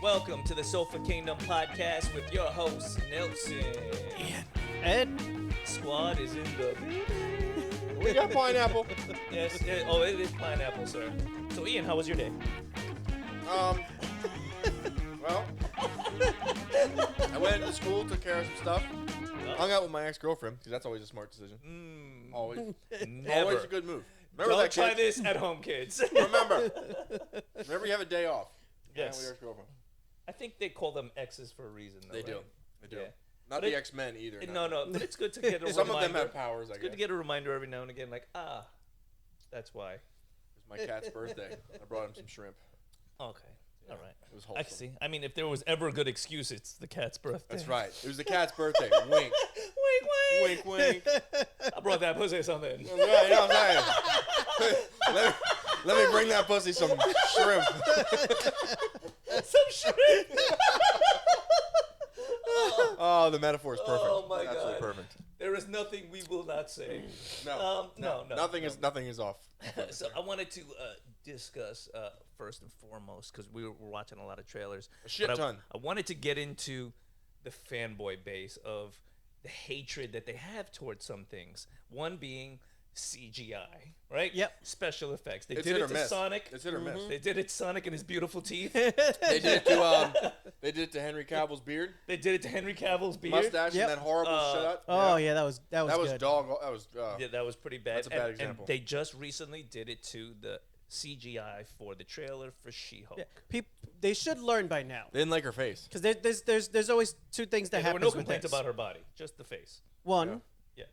welcome to the Sofa Kingdom podcast with your hosts, Nelson. Ed? Squad is in the... We got pineapple. Yes, it is pineapple, sir. So, Ian, how was your day? Well, I went to school, took care of some stuff, hung out with my ex-girlfriend, because that's always a smart decision. Always. Never. Always a good move. Remember Don't that, try kids? this at home, kids. Remember you have a day off. Hang out Yes. with your ex-girlfriend. I think they call them exes for a reason, though, They do. right? They do. Yeah. Not But the X-Men either. No, but it's good to get a Some reminder. of them have powers, I It's guess. good to get a reminder every now and again, like, that's why. It was my cat's birthday. I brought him some shrimp. Okay. All right. It was I wholesome. see. I mean, if there was ever a good excuse, it's the cat's birthday. That's right. It was the cat's birthday. Wink. Wink, wink. Wink, wink. I brought that pussy something. That's right, you know what I'm saying? let me bring that pussy some shrimp. Some shrimp. Oh, the metaphor is perfect. Oh my Absolutely God. perfect. There is nothing we will not say. No. No. Nothing is off. So I wanted to discuss first and foremost, because we were watching a lot of trailers. A shit but ton. I wanted to get into the fanboy base of the hatred that they have towards some things. One being CGI, right? Yep. Special effects. They It's did hit it or to miss. Sonic. It's hit or miss. They did it to Sonic and his beautiful teeth. They did it to Henry Cavill's beard, They did it to Henry Cavill's beard. mustache, Yep. and that horrible shut. Oh yeah, that was that was good. dog. That was. Yeah, that was pretty bad. That's a bad and example. they just recently did it to the CGI for the trailer for She-Hulk. Yeah. They should learn by now, They didn't like her face. because there's always two things that There were happen no with complaints this. about her body, just the face. One, Yeah.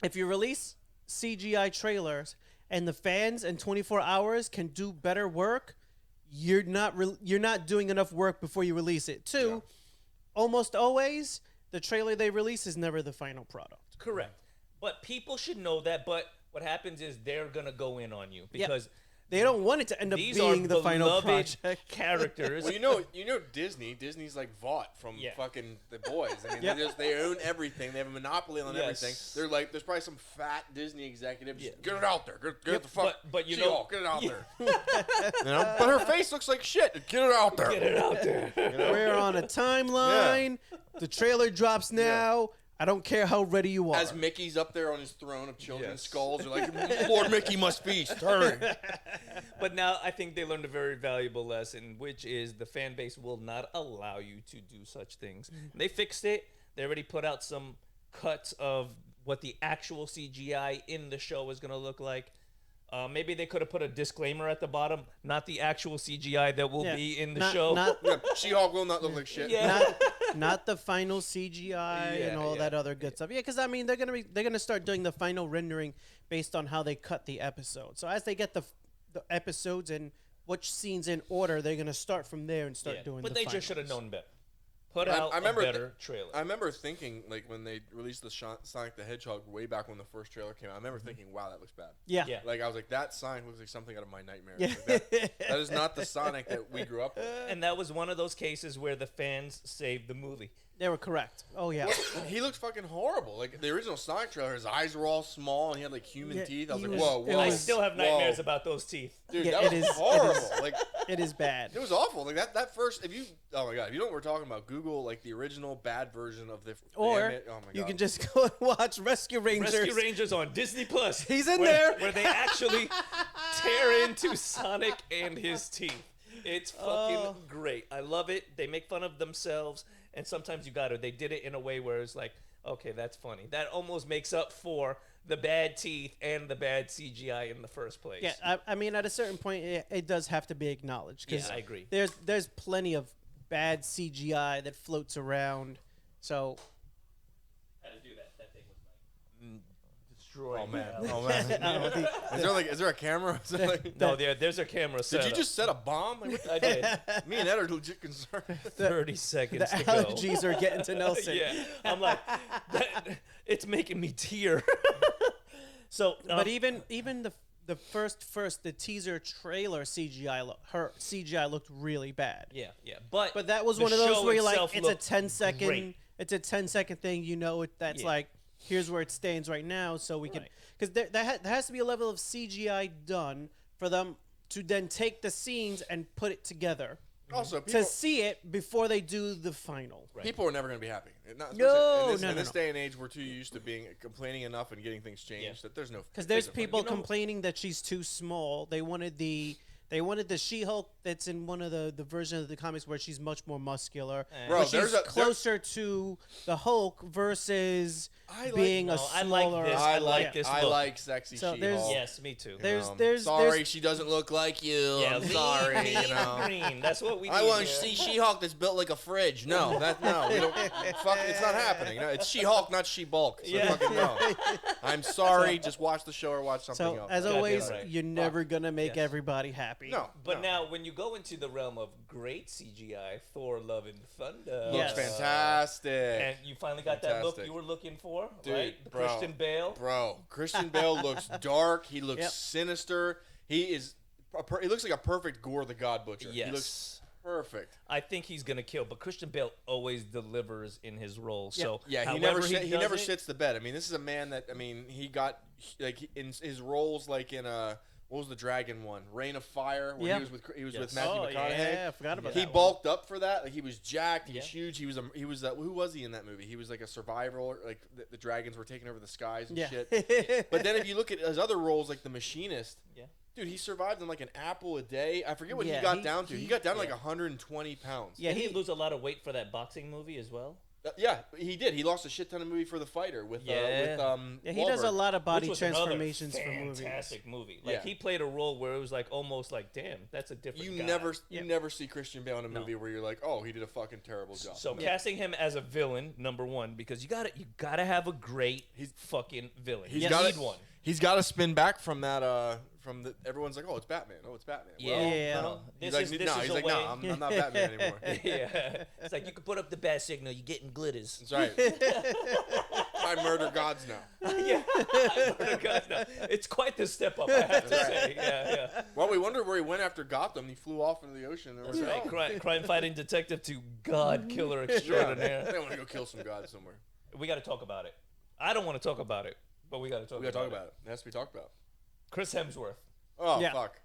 if you release CGI trailers and the fans in 24 hours can do better work, you're not doing enough work before you release it. Two, almost always the trailer they release is never the final product. Correct. But people should know that. But what happens is they're gonna go in on you because They don't want it to end up these being are the final beloved project. characters. Well, you know Disney's like Vought from Yeah. fucking The Boys. I mean, Yeah. they own everything. They have a monopoly on Yes. everything. They're like, there's probably some fat Disney executive. Just Yeah. get it out there. Get the fuck. but you She-Hulk, know- get it out Yeah. there. You know? But her face looks like shit. Get it out there. Get it out there. You know? We're on a timeline. The trailer drops now. I don't care how ready you are. As Mickey's up there on his throne of children's Yes. skulls, they're like, Lord Mickey must feast. Hurry. But now I think they learned a very valuable lesson, which is the fan base will not allow you to do such things. They fixed it. They already put out some cuts of what the actual CGI in the show is going to look like. Maybe they could have put a disclaimer at the bottom, not the actual CGI that will Yeah. be in the Not- show. not- Yeah, She-Hulk will not look like shit. Yeah. not the final CGI Yeah, and all yeah. that other good stuff. Yeah, because I mean they're gonna start doing the final rendering based on how they cut the episode. So as they get the episodes and which scenes in order, they're gonna start from there and start Yeah. doing. But the they just should have finals. known better. Put I out remember a better trailer. I remember thinking, like, when they released the Sonic the Hedgehog way back when the first trailer came out, I remember thinking, wow, that looks bad. Yeah. Yeah. Like, I was like, that Sonic looks like something out of my nightmares. Yeah. Like, that is not the Sonic that we grew up with. And that was one of those cases where the fans saved the movie. They were correct. Oh yeah. He looked fucking horrible. Like, the original Sonic trailer, his eyes were all small and he had, like, human Yeah, teeth. I was he like, was- whoa, it whoa. I was- still have whoa. nightmares about those teeth. Dude, Yeah, that it was is- it horrible. is- Like, It is bad. it was awful. Like, that first, oh my God, if you know what we're talking about, Google, like, the original bad version of the Or oh my God. you can just go and watch Rescue Rangers. Rescue Rangers on Disney Plus. He's in where, there. where they actually tear into Sonic and his teeth. It's fucking great. I love it. They make fun of themselves, and sometimes you got to. They did it in a way where it's like, okay, that's funny. That almost makes up for the bad teeth and the bad CGI in the first place. Yeah, I mean, at a certain point, it does have to be acknowledged. 'Cause Yeah, I agree. There's plenty of bad CGI that floats around. So How to do that? That thing was like destroying. Oh, man. my Oh, man. Is there a camera? Is there, like, No, there's a camera set did you up. just set a bomb? Like, what the I did. Me and Ed are legit concerned. 30 the seconds to go. allergies are getting to Nelson. Yeah, I'm like, it's making me tear. So, But even the first the teaser trailer CGI looked really bad. yeah, but But that was the one of those show where you're like, itself it's a looked 10-second, great. it's a 10-second thing. You know, that's Yeah. like here's where it stands right now, so we can Right. because there has to be a level of CGI done for them to then take the scenes and put it together. Also, to see it before they do the final. Right. people are never going to be happy. No, in this no. day and age, we're too used to being complaining enough and getting things changed that there's no. Because there's there's no people fun. complaining that she's too small. They wanted the She-Hulk that's in one of the versions of the comics where she's much more muscular. Bro, but she's there's closer to the Hulk versus being a smaller. I like this. I look. like sexy So She-Hulk. Yes, me too. Sorry, she doesn't look like you. Yeah, I'm sorry. lean green. That's what we. I need want to here. see She-Hulk that's built like a fridge. No, we don't. Fuck, it's not happening. No, it's She-Hulk, not She-Bulk. So fucking no. I'm sorry. Just watch the show or watch something So else. as Goddamn always, right. you're never gonna make everybody happy. No, But now, when you go into the realm of great CGI, Thor: Love and Thunder looks Yes. fantastic. and you finally got that look Fantastic. you were looking for, Dude, right? bro. Christian Bale. Bro, Christian Bale looks dark. He looks Yep. sinister. He looks like a perfect Gore the God Butcher. Yes. He looks perfect. I think he's gonna kill, but Christian Bale always delivers in his role. So Yeah, he however never does it- shits the bed. I mean, this is a man that he got like in his roles like in what was the dragon one? Reign of Fire, where he was Yes. with Matthew Oh McConaughey. yeah, I forgot about He that. one. bulked up for that. Like he was jacked. He was Yeah. huge. He was who was he in that movie? He was like a survivor. Like the dragons were taking over the skies and Yeah. shit. But then if you look at his other roles, like the Machinist, Yeah. dude, he survived on like an apple a day. I forget what Yeah, he got he- down to. He he- got down to like yeah. 120 pounds. Yeah, Did he he lose a lot of weight for that boxing movie as well? Yeah, he did. He lost a shit ton of movie for The Fighter with Yeah. Yeah, he does a Wahlberg. lot of body Which was transformations another for movies. fantastic movie. Like Yeah. he played a role where it was like almost like, damn, that's a different. You guy. never Yep. you never see Christian Bale in a No. movie where you're like, oh, he did a fucking terrible job. So No. casting him as a villain, number one, because you gotta have a great fucking villain. He's You got need one. He's got to spin back from that. From the everyone's like, oh, it's Batman. Oh, it's Batman. Well, Yeah. no, He's this like, is this no, is he's a like, way. no, I'm not Batman anymore. Yeah, it's like you can put up the bat signal, you're getting glitters. That's right. I murder gods now. Yeah, no, it's quite the step up, I have to say. Yeah. Well, we wondered where he went after Gotham. He flew off into the ocean. And That's we're like, right. oh. Crime-fighting detective to God killer Yeah. extraordinaire. They want to go kill some gods somewhere. We got to talk about it. I don't want to talk about it, but we got to talk. We got to about talk about it. It has to be talked about. Chris Hemsworth Oh, Yeah. fuck.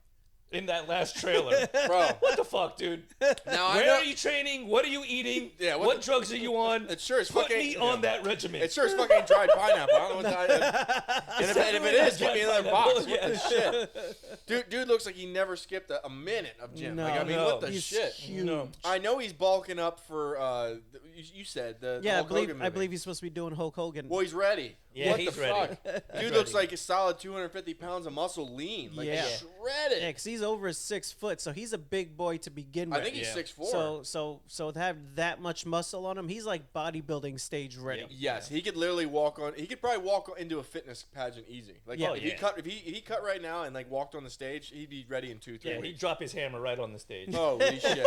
in that last trailer. Bro. What the fuck, dude? Now, I Where know, are you training? What are you eating? Yeah, what drugs are you on? It sure is Put fucking- me on that regimen. it sure is fucking dried pineapple. I don't know what that and if it is, give me another box. What Yeah. the shit? Dude looks like he never skipped a minute of gym. No, like, I mean, no. what the He's shit? huge. No. I know he's bulking up for, you said, the Yeah, Hulk Hogan movie. I believe he's supposed to be doing Hulk Hogan. Well, he's ready. Yeah, what he's the ready. fuck? Dude He's looks ready. like a solid 250 pounds of muscle lean. Like, Yeah. shredded. Yeah, 'cause he's over 6 foot, so he's a big boy to begin with. I think he's Yeah. 6'4". So to have that much muscle on him, he's like bodybuilding stage ready. Yep. Yes, he could literally walk on. He could probably walk into a fitness pageant easy. Like Yeah. if he cut right now and like walked on the stage, he'd be ready in 2-3 Yeah, he'd weeks. drop his hammer right on the stage. Holy shit!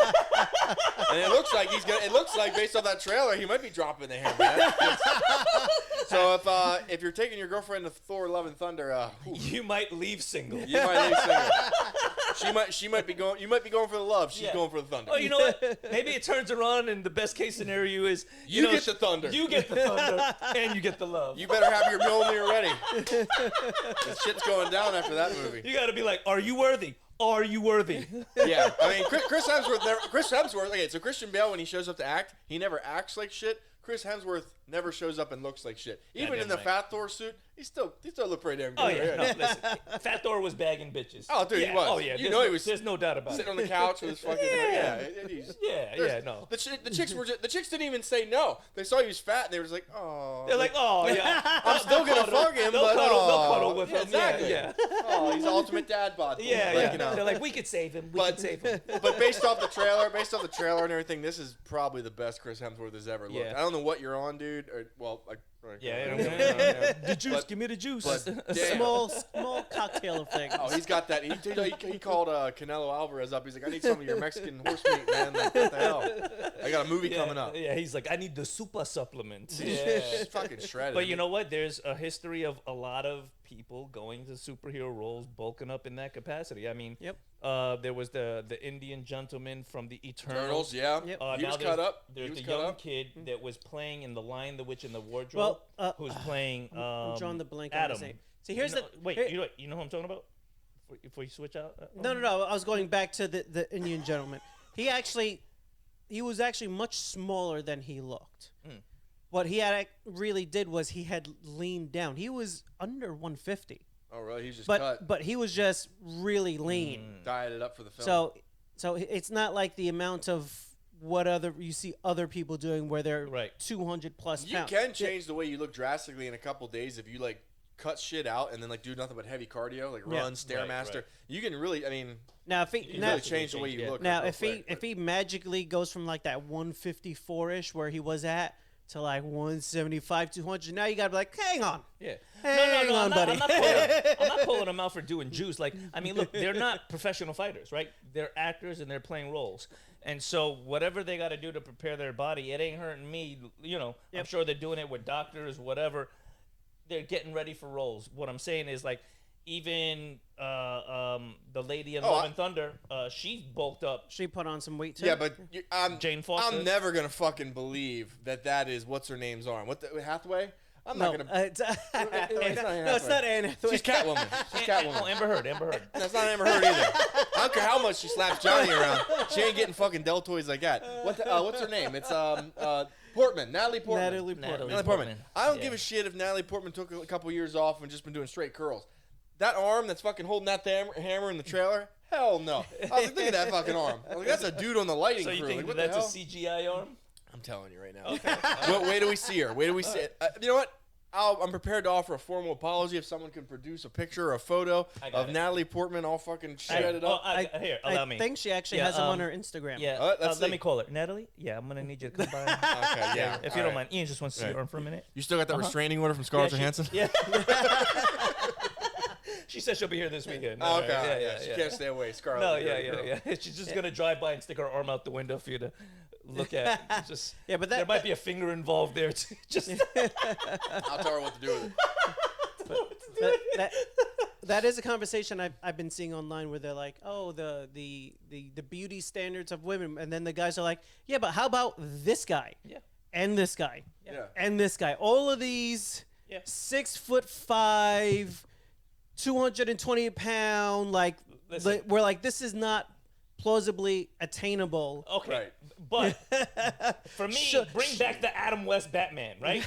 And it looks like he's gonna. It looks like based on that trailer, he might be dropping the hammer. So if you're taking your girlfriend to Thor: Love and Thunder, You might leave single. you might leave single. She might be going. You might be going for the love. She's Yeah. going for the thunder. Oh, you know what? Maybe it turns around, and the best case scenario is You know, get the thunder. You get the thunder, and you get the love. You better have your Mjolnir ready. The shit's going down after that movie. You got to be like, are you worthy? Are you worthy? Yeah, I mean, Chris Hemsworth never. Chris Hemsworth. Okay, so Christian Bale, when he shows up to act, he never acts like shit. Chris Hemsworth never shows up and looks like shit. Even Goddamn in the right. Fat Thor suit, he still look pretty damn good. Oh yeah, no, listen. Fat Thor was bagging bitches. Oh, dude, yeah. he was. Oh yeah, You there's know no, he was There's no doubt about Sitting it. on the couch with his fucking Yeah, no. The chicks were the chicks didn't even say no. They saw he was fat and they were just like, oh. They're like, oh yeah, I'm still gonna fuck him, they'll but they'll cuddle with yeah, him. exactly. Yeah, Oh, he's the ultimate dad bod. yeah, Like, yeah. you know. They're like, we could save him. We But- could save him. But based off the trailer and everything, this is probably the best Chris Hemsworth has ever looked. Yeah. I don't know what you're on, dude. Or, well, like, Yeah, yeah. the juice. But- Give me the juice. but damn. Small cocktail of things. Oh, he's got that. He called Canelo Alvarez up. He's like, I need some of your Mexican horse meat, man. Like, what the hell? I got a movie yeah, coming up. Yeah, he's like, I need the super supplement. He's Yeah. fucking shredded. But you know what? There's a history of a lot of people going to superhero roles, bulking up in that capacity. I mean, Yep. There was the Indian gentleman from the Eternals, Eternals. yeah. Yep. He Now was there's- cut up. There's He was the cut young up. kid that was playing in The Lion, the Witch, and the Wardrobe, Well, who's playing. I'm drawing the blank on Adam. his name. See, here's No, the wait. here- You know who I'm talking about? Before you switch out. No. I was going back to the Indian gentleman. he was actually much smaller than he looked. What he had really did was he had leaned down. He was under 150. Oh, really? He's just But cut. but he was just really lean. Dieted up for the film. So it's not like the amount of you see other people doing where they're 200 plus you pounds. can change the way you look drastically in a couple days if you like cut shit out and then like do nothing but heavy cardio, like run, stairmaster. Right. You can really, I mean, Now if he you can really change the way you look. now real if quick, he magically goes from like that 154ish where he was at to like 175, 200, now you gotta be like, hang on. Yeah. Hang on, buddy. I'm not pulling them out for doing juice. Like, I mean, look, they're not professional fighters, right? They're actors and they're playing roles. And so whatever they got to do to prepare their body, it ain't hurting me. You know, I'm sure they're doing it with doctors, whatever. They're getting ready for roles. What I'm saying is, like, even the lady in Love and Thunder, she bulked up. She put on some weight too. Yeah, but Jane Foster. I'm never gonna fucking believe that is what's her name's arm. What the Hathaway? I'm not gonna. It's not Anne Hathaway. She's Catwoman. She's Catwoman. Oh, Amber Heard. No, it's not Amber Heard either. I don't care how much she slaps Johnny around. She ain't getting fucking deltoids like that. What's her name? It's Portman. Natalie Portman. Natalie Portman. I don't give a shit if Natalie Portman took a couple years off and just been doing straight curls. That arm that's fucking holding that hammer in the trailer? Hell no. I was like, look at that fucking arm. I was like, that's a dude on the lighting So crew. you think like, what that's the a hell? CGI arm? I'm telling you right now. Okay. Where do we see her? Where do we see it? You know what? I'm prepared to offer a formal apology if someone can produce a picture or a photo of Natalie Portman all fucking shredded up. Here, allow me. I think she actually has him on her Instagram. Yeah, let's let see. me call her. Natalie? Yeah, I'm going to need you to come by. Okay, yeah. If you don't mind. Ian just wants to see your arm for a minute. You still got that restraining order from Scarlett Johansson? Yeah. She said she'll be here this weekend. Oh, okay. Yeah. She can't stay away. Scarlett. No, yeah. She's just going to drive by and stick her arm out the window for you to look at. It's just, but there might be a finger involved there. Too. Just I'll tell her what to do with it. That is a conversation I've been seeing online where they're like, oh, the beauty standards of women, and then the guys are like, yeah, but how about this guy? Yeah. And this guy. Yeah. And this guy. All of these 6'5", 220 pound, like we're like, this is not plausibly attainable. Okay. Right. But for me, bring back the Adam West Batman, right?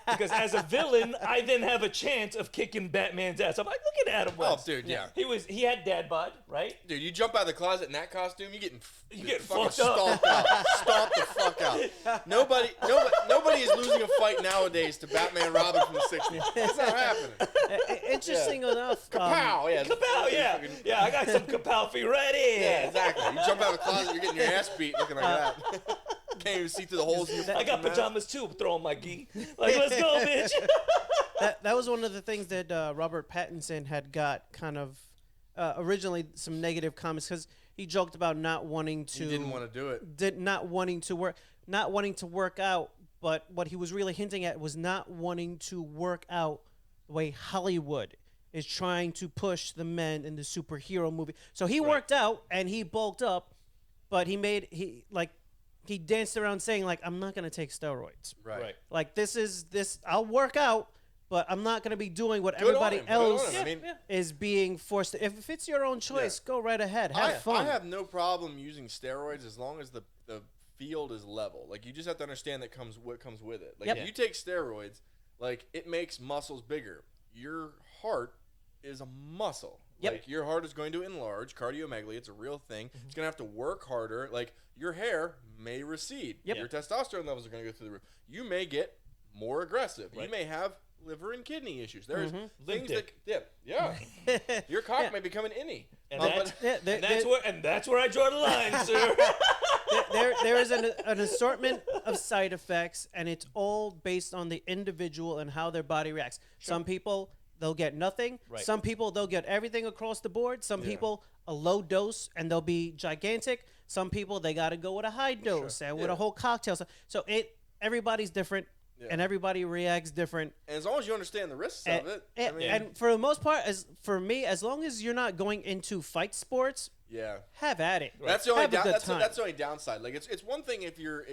Because as a villain, I then have a chance of kicking Batman's ass. I'm like, look at Adam West. Oh, dude, yeah. He had dad bod, right? Dude, you jump out of the closet in that costume, you get fucking fucked up. stomped out. Stomped the fuck out. Nobody is losing a fight nowadays to Batman Robin from the 60s. It's not happening. Interesting enough. Kapow, yeah. Kapow, yeah. Yeah, I got some kapow for you ready. Yeah, exactly. You jump out of the closet, you're getting your ass beat looking like that. Can't even see through the holes in your I got pajamas too, throwing my gi. Like, let's go, bitch. That was one of the things that Robert Pattinson had got kind of originally some negative comments because he joked about not wanting to. He didn't want to do it. Not wanting to work out, but what he was really hinting at was not wanting to work out the way Hollywood is trying to push the men in the superhero movie. So he worked out and he bulked up, but he danced around saying like, I'm not gonna take steroids. Right. Like this. I'll work out, but I'm not gonna be doing what everybody else is being forced to. If it's your own choice, go right ahead. Have fun. I have no problem using steroids as long as the field is level. Like you just have to understand what comes with it. Like if you take steroids, like it makes muscles bigger. Your heart is a muscle. Like your heart is going to enlarge, cardiomegaly, it's a real thing. It's going to have to work harder. Like your hair may recede. Your testosterone levels are going to go through the roof. You may get more aggressive. You may have liver and kidney issues. There's things that your cock may become an innie. And that's where I draw the line, sir. There is an assortment of side effects, and it's all based on the individual and how their body reacts. Some people, they'll get nothing. Right. Some people, they'll get everything across the board. Some people, a low dose, and they'll be gigantic. Some people, they got to go with a high dose and with a whole cocktail. So everybody's different, and everybody reacts different. And as long as you understand the risks of it. And for the most part, as long as you're not going into fight sports, Yeah. have at it. That's the only Have a good that's time. the only downside. Like it's one thing if you're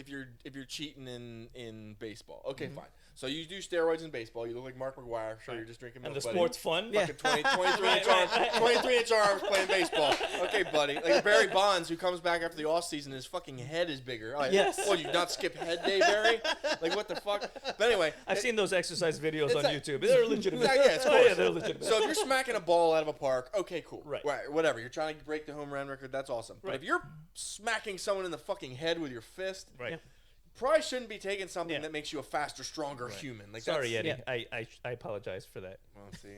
cheating in baseball. Okay, fine. So you do steroids in baseball. You look like Mark McGuire. Sure, you're just drinking milk, And the buddy. sport's fun. Yeah. Fucking 23-inch arms playing baseball. Okay, buddy. Like Barry Bonds, who comes back after the off season, his fucking head is bigger. Like, Yes. Well, you not skip head day, Barry? Like what the fuck? But anyway, I've seen those exercise videos it's on like- YouTube. They're legitimate. Yeah, of Oh, course. yeah, they're legitimate. So if you're smacking a ball out of a park, okay, cool. Right. Whatever. You're trying to break the home run record, that's awesome. But Right. if you're smacking someone in the fucking head with your fist, right. Yeah. probably shouldn't be taking something Yeah. that makes you a faster, stronger human. Like Sorry, that's, Eddie. Yeah. I apologize for that. Well, see.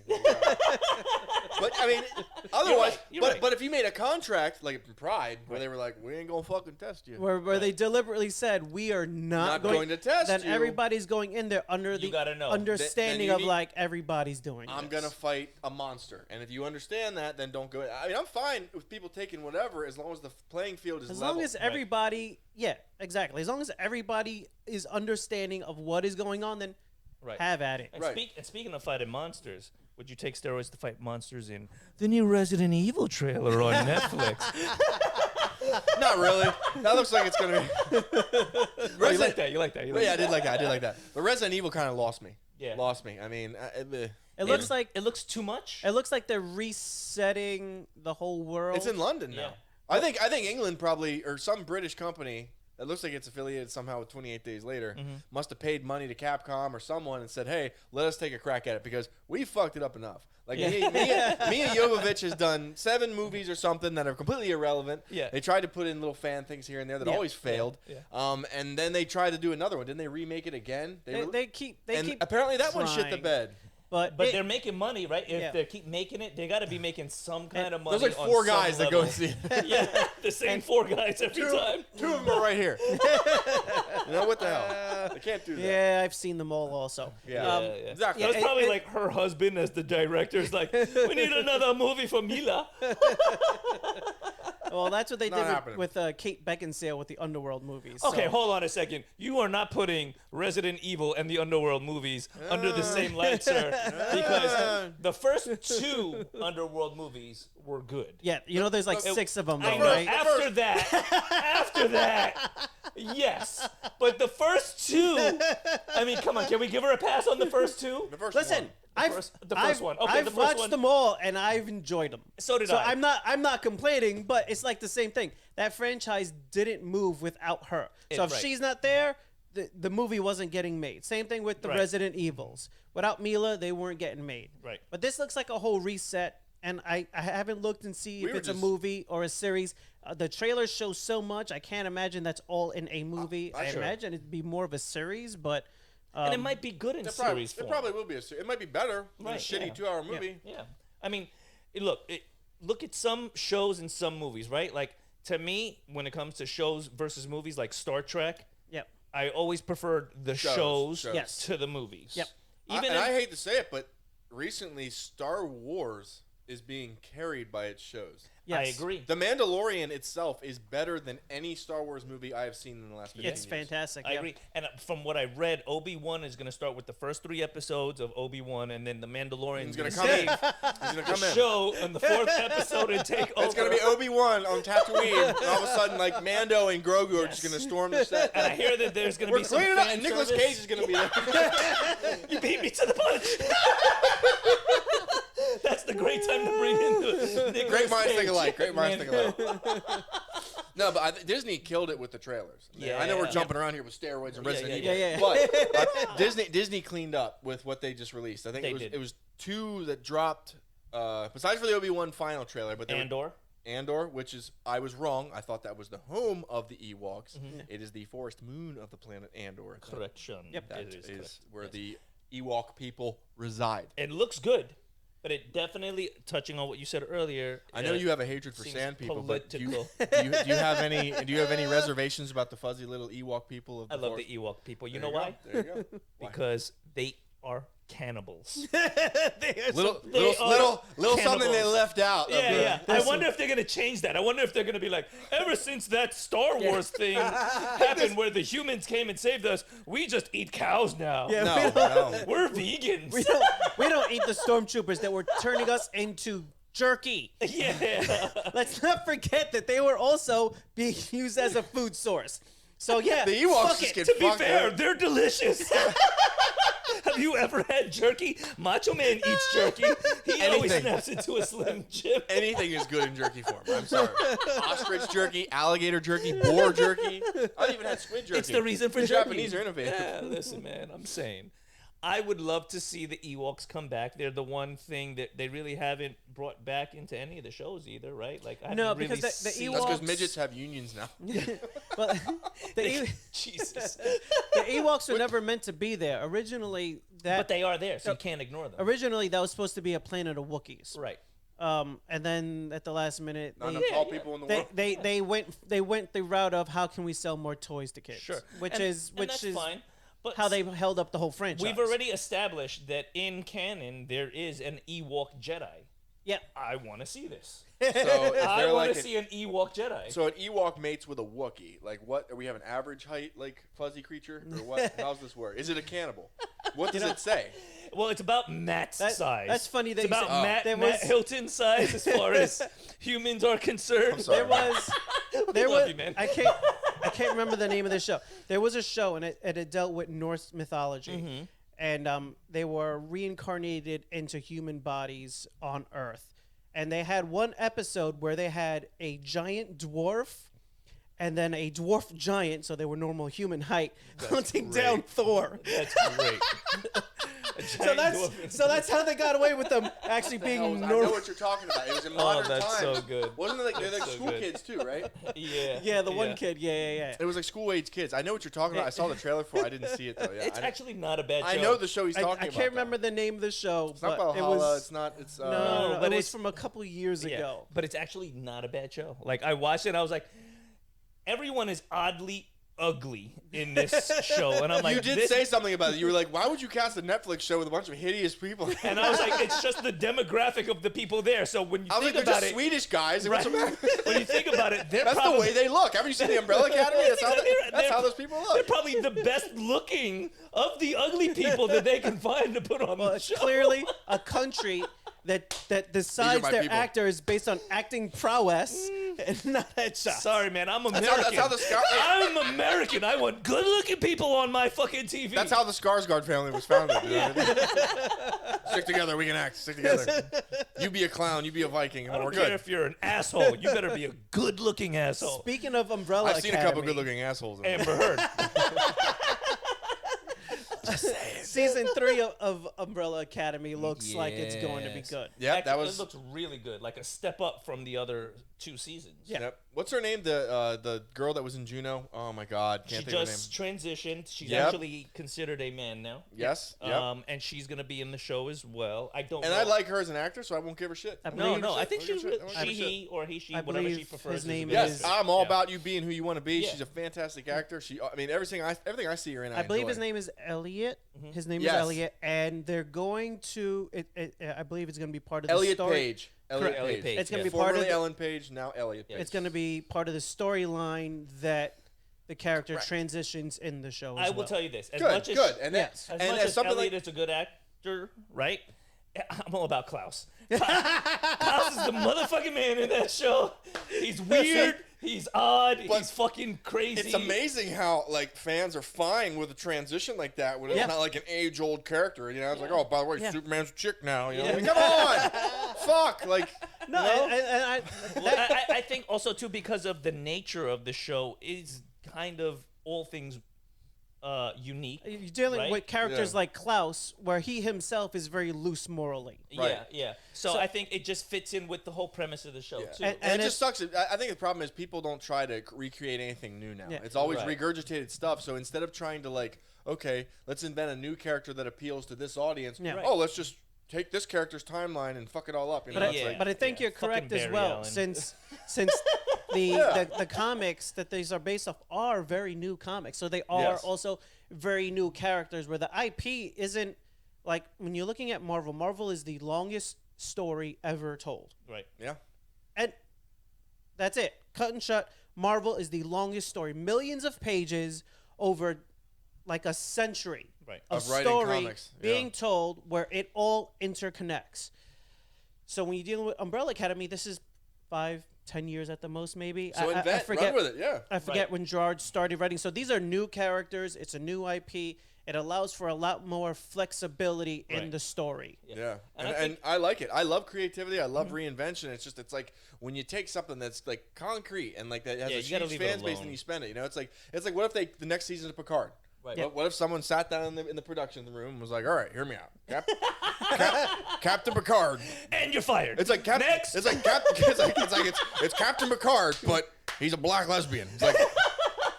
But I mean, otherwise, You're but right. but if you made a contract like in Pride, where they were like, we ain't gonna fucking test you. Where they deliberately said we are not, Not going to test then you. everybody's going in there under the gotta know. understanding Then of you like everybody's doing I'm this. gonna fight a monster, and if you understand that, then don't go. I mean, I'm fine with people taking whatever as long as the playing field is As level. long as everybody, yeah, exactly. As long as everybody is understanding of what is going on, then Right. have at it. And, Right. and speaking of fighting monsters, would you take steroids to fight monsters in the new Resident Evil trailer on Netflix? Not really. That looks like it's gonna be. Oh, you like that? You like that? You like Yeah, I that? did like that. I did like that. But Resident Evil kind of lost me. Yeah. Lost me. I mean, It looks like It looks too much. it looks like they're resetting the whole world. it's in London Yeah. now. I think England probably, or some British company that looks like it's affiliated somehow with 28 Days Later, must have paid money to Capcom or someone and said, hey, let us take a crack at it because we fucked it up enough. Like Mia Jovovich has done 7 movies or something that are completely irrelevant. Yeah. They tried to put in little fan things here and there that Yeah. always failed. Yeah. And then they tried to do another one. Didn't they remake it again? They keep and apparently that one shit the trying. bed. but But they're making money, right? If Yeah. they keep making it, they got to be making some kind of money. There's like on 4 some guys that go level. and see it. Yeah, the same 4 guys every time. 2 of them are right here. You know what the hell? They can't do that. yeah, I've seen them all also. Yeah. Yeah. Exactly. It was Yeah, probably it- like her husband as the director is like, we need another movie for Mila. Well, that's what they Not did happening. with Kate Beckinsale with the Underworld movies. Okay, so. hold on a second. You are not putting Resident Evil and the Underworld movies under the same light, sir, because the first 2 Underworld movies were good. Yeah, you know, there's like 6 of them, I though, know. right? After that, yes. But the first 2, I mean, come on, can we give her a pass on the first 2? The first Listen, one. I've the first one. Okay, I've the first watched one. them all and I've enjoyed them. So did So I. I'm not complaining, but it's like the same thing. That franchise didn't move without her. So if Right. she's not there, the movie wasn't getting made. Same thing with the Right. Resident Evils. Without Mila, they weren't getting made. Right. But this looks like a whole reset, and I haven't looked and see We if were it's a just- movie or a series. The trailers show so much. I can't imagine that's all in a movie. I sure. imagine it'd be more of a series, but and it might be good in series It form. probably will be it might be better than a Right, shitty yeah. 2-hour movie. Yeah. I mean, look at some shows and some movies, right? Like, to me, when it comes to shows versus movies, like Star Trek, yep. I always preferred the shows Yes. to the movies. Yep. I hate to say it, but recently Star Wars is being carried by its shows. I Yes. agree. The Mandalorian itself is better than any Star Wars movie I have seen in the last 15 It's years. fantastic. I yeah. agree. And from what I read, Obi-Wan is going to start with the first 3 episodes of Obi-Wan, and then the Mandalorian He's is going gonna to come in. save He's gonna the come in. show on the 4th episode and take over. It's gonna be Obi-Wan on Tatooine, and all of a sudden, like Mando and Grogu are just gonna storm the set. And I hear that there's going to We're be some cleaning up, fan and Nicolas service. Cage is gonna be there. You beat me to the punch. That's the great time to bring in the Nicolas Great minds think Cage. alike. Great minds think alike. No, but Disney killed it with the trailers. Yeah. I know we're jumping around here with steroids and Resident yeah, Evil, yeah. but Disney cleaned up with what they just released. I think They it was did. it was 2 that dropped. Besides for the Obi-Wan final trailer, but Andor, which is I was wrong. I thought that was the home of the Ewoks. It is the forest moon of the planet Andor. Correction. Yep. That It is correct. where Yes. the Ewok people reside. It looks good, but it definitely, touching on what you said earlier. I know you have a hatred for seems sand people, but do you political. have any reservations about the fuzzy little Ewok people of the I love forest? the Ewok people. You There know why? There you go. Why? Because they are cannibals. little They are something they cannibals. left out. Yeah, of the, yeah. I wonder if they're gonna change that. I wonder if they're gonna be like, ever since that Star Wars thing happened, where the humans came and saved us, we just eat cows now. Yeah. No, no. We're vegans. we don't eat the stormtroopers that were turning us into jerky. Yeah. Let's not forget that they were also being used as a food source. So yeah, The Ewoks fuck just it. get To be fucked fair, up. they're delicious. Have you ever had jerky? Macho Man eats jerky. He always Anything. snaps into a Slim Jim. Anything is good in jerky form. I'm sorry. Ostrich jerky, alligator jerky, boar jerky. I've even had squid jerky. It's the reason for The jerky. Japanese are innovative. Yeah, listen, man, I'm saying. I would love to see the Ewoks come back. They're the one thing that they really haven't brought back into any of the shows either, right? Like, I No, haven't because really the seen- That's because Ewoks- midgets have unions now. But the Jesus. Ewoks were never meant to be there. Originally, But they are there, so you can't ignore them. originally that was supposed to be a planet of Wookiees. Right. And then at the last minute, Not they, enough tall people in the world. they went the route of how can we sell more toys to kids? Sure. Which And is that's fine. But how they held up the whole franchise. we've already established that in canon there is an Ewok Jedi. Yeah. I want to see this. So is I there want like to see an Ewok Jedi. so an Ewok mates with a Wookiee. Like what? Are we have an average height like fuzzy creature or what? How's this work? Is it a cannibal? What does it say? Well, it's about Matt's size. That's funny that it's you about said- Matt, there Matt was- Hilton's size as far as humans are concerned. I'm sorry. There was We love you, man. I can't remember the name of the show. There was a show and it dealt with Norse mythology. And they were reincarnated into human bodies on Earth. And they had one episode where they had a giant dwarf and then a dwarf giant, so they were normal human height, hunting down Thor. That's great. So that's how they got away with them actually being I know normal. what you're talking about. It was in modern that's times. so good. Wasn't it like they're like That's so school good. kids too, right? Yeah. Yeah, the one kid. Yeah. It was like school age kids. I know what you're talking about. I saw the trailer for it. I didn't see it though. Yeah, It's actually not a bad show. I know the show he's I talking about. can't remember the name of the show, It's not but it Valhalla. was It's not. It's no, but it was it's- from a couple years ago. But it's actually not a bad show. Like, I watched it and I was like, everyone is oddly ugly in this show. And I'm like, you did this- say something about it. You were like, "Why would you cast a Netflix show with a bunch of hideous people?" And I was like, it's just the demographic of the people there. So when you I was like, think "They're about just it, Swedish guys." right, What's the matter? when you think about it, they're That's probably, the way they look. Haven't you seen the Umbrella Academy? That's how, They're- that's how those people They're look. probably the best looking of the ugly people that they can find to put on Well, the it's show. clearly a country that decides my their people. actors based on acting prowess and not headshots. Sorry, man. I'm American. That's how the Scar- I'm American. I want good-looking people on my fucking TV. That's how the Skarsgård family was founded. You know what I mean? Stick together, we can act. Stick together. You be a clown, you be a Viking, I and don't we're care good. if you're an asshole. You better be a good-looking asshole. Speaking of Umbrella I've seen Academy, a couple good-looking assholes. In Amber Heard. season 3 of Umbrella Academy looks like it's going to be Yes. good. Yeah, Actually, that was. It looks really good. Like a step up from the other 2 seasons. Yeah. Yep. What's her name? The girl that was in Juno. Oh my God, She can't think of her name. just transitioned. She's Yep. actually considered a man now. Yes. Yep. And she's gonna be in the show as well. I don't. And know. I like her as an actor, so I won't give her shit. I No, believe- no. I shit. think I don't she's give a shit. I don't she, give a he, or he, she, I whatever she believe prefers. his is name available. Yes, is- I'm all Yeah. about you being who you want to be. Yeah. She's a fantastic actor. Everything I see her in. I believe enjoy. his name is Elliot. His name Yes. is Elliot, and they're going to. I believe it's going to be part of the Elliot story. Page. Elliot Elliot Page, It's going to yeah. be part of. Formerly The, Ellen Page, now Elliot Page. it's going to be part of the storyline that the character Correct. transitions in the show. I As will well. tell you this: as Good, much as good. And then- yes. as and much as as something Elliot like- is a good actor, right? I'm all about Klaus. Klaus is the motherfucking man in that show. He's weird. He's odd. But he's fucking crazy. It's amazing how like fans are fine with a transition like that when it's Yeah. not like an age-old character. You know, it's like, oh, by the way, Yeah. Superman's a chick now. You know, Yeah. like, come on, fuck, like. No, you know? Well, I think also too because of the nature of the show is kind of all things unique. You're dealing Right? with characters Yeah. like Klaus, where he himself is very loose morally. Right. Yeah. So I think it just fits in with the whole premise of the show Yeah. too. And- And it just sucks. I think the problem is people don't try to recreate anything new now. Yeah. It's always Right. regurgitated stuff. So instead of trying to like, okay, let's invent a new character that appeals to this audience. Yeah. Right. Oh, let's just take this character's timeline and fuck it all up. You know, But, it's Yeah. like, but I think Yeah, you're correct fucking as Barry well, Allen. since Yeah. the comics that these are based off are very new comics, so they are Yes. also very new characters. Where the IP isn't like when you're looking at Marvel. Marvel is the longest story ever told, right. yeah. and that's it. Cut and shut. Marvel is the longest story, millions of pages over like a century Right. of Of writing story comics, yeah. being told where it all interconnects. So when you're dealing with Umbrella Academy, this is 5-10 years at the most, maybe. So I forget, run with it, yeah. I forget when Gerard started writing. So these are new characters. It's a new IP. It allows for a lot more flexibility in the story. Yeah. And I like it. I love creativity. I love reinvention. It's like when you take something that's like concrete and like that has a huge fan base and you spend it. You know, it's like what if the next season of Picard? Right. Yeah. What if someone sat down in the production room and was like, "All right, hear me out, Captain Picard," and you're fired. It's like Next. It's like it's Captain Picard, but he's a black lesbian. It's like.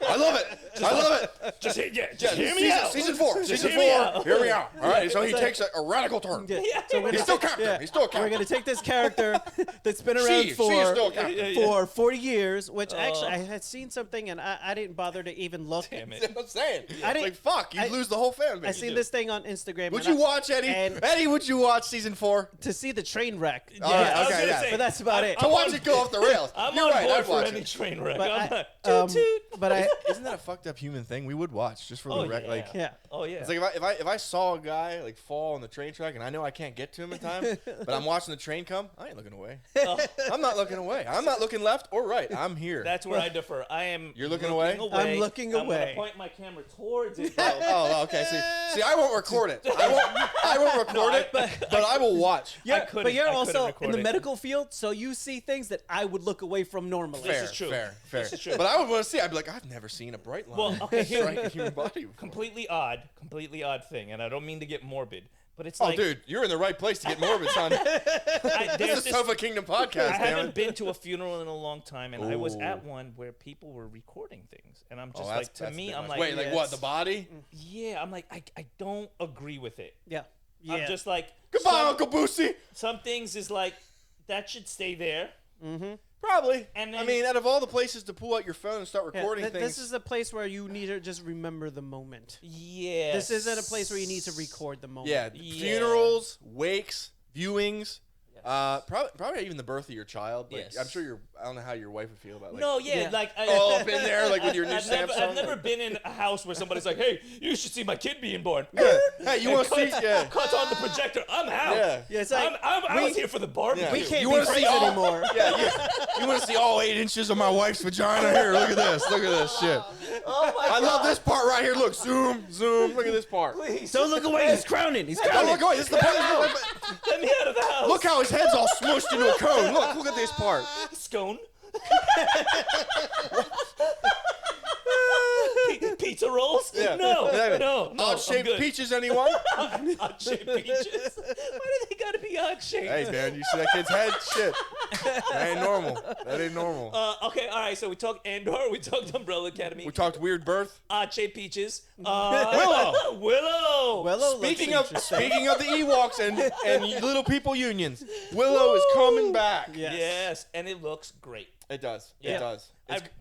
I love it. Just hear me out. Season 4. Season 4. Hear me out. All right. So he takes a radical turn. Yeah. So he's still captain. He's still a captain. We're gonna take this character that's been around for 40 years, which actually I had seen something and I didn't bother to even look. Damn it. That's what I'm saying. I didn't, like fuck, you'd lose the whole fan base. I seen this thing on Instagram. Would you watch, Eddie? Eddie, would you watch season 4? To see the train wreck. All right, okay, yeah. But that's about it. To watch it go off the rails. I'm on board for any train wreck. But isn't that a fucked up human thing? We would watch just for the wreck. Like, oh yeah. It's like if I saw a guy like fall on the train track and I know I can't get to him in time, but I'm watching the train come, I ain't looking away. I'm not looking away. I'm not looking left or right. I'm here. That's where I defer. I am. You're looking away? I'm looking away. I'm gonna point my camera towards it. Oh, okay. See, I won't record it. I won't record it, but I will watch. But you're also in the medical field, so you see things that I would look away from normally. Fair, This is true. Fair. This is true. But I would want to see. I'd be like, I've never seen a bright line. Well, okay, strike a human body before. completely odd thing, and I don't mean to get morbid, but it's dude, you're in the right place to get morbid, son. This is the Sofa Kingdom podcast. I haven't been to a funeral in a long time, and I was at one where people were recording things, and I'm just I'm like, wait, like what? The body? Yeah, I'm like, I don't agree with it. Yeah. I'm just like, goodbye, Uncle Boosie. Some things is like that should stay there. Mm-hmm. Probably. And then, I mean, out of all the places to pull out your phone and start recording things, this is a place where you need to just remember the moment. Yeah. This isn't a place where you need to record the moment. Yeah. Funerals, wakes, viewings. Probably even the birth of your child. Like, Yes. I'm sure I don't know how your wife would feel about. Like, like all up in there, like with your new stamps. I've never been in a house where somebody's like, "Hey, you should see my kid being born." Yeah. Hey, you want to see? Yeah. Cuts on the projector. I'm out. Yeah. It's like, I was here for the barbecue. We can't You be wanna friends see all- anymore. You want to see all 8 inches of my wife's vagina? Here, look at this. Look at this shit. Oh my I love this part right here. Look, zoom. Look at this part. Please. Don't look away. He's crowning. Don't look away. This is the part. Let me out of the house. Look how his head's all smushed into a cone. Look at this part. Scone. Pizza rolls? Yeah. No. Odd-shaped I'm good. peaches, anyone? Odd-shaped peaches? Why do they gotta be odd-shaped? Hey, man, you see that kid's head? Shit. That ain't normal. Okay, all right, so we talked Andor, we talked Umbrella Academy. We talked weird birth. Odd-shaped peaches. Willow. Willow. Speaking of the Ewoks and little people unions, Willow is coming back. Yes, and it looks great. It does. Yeah. It does.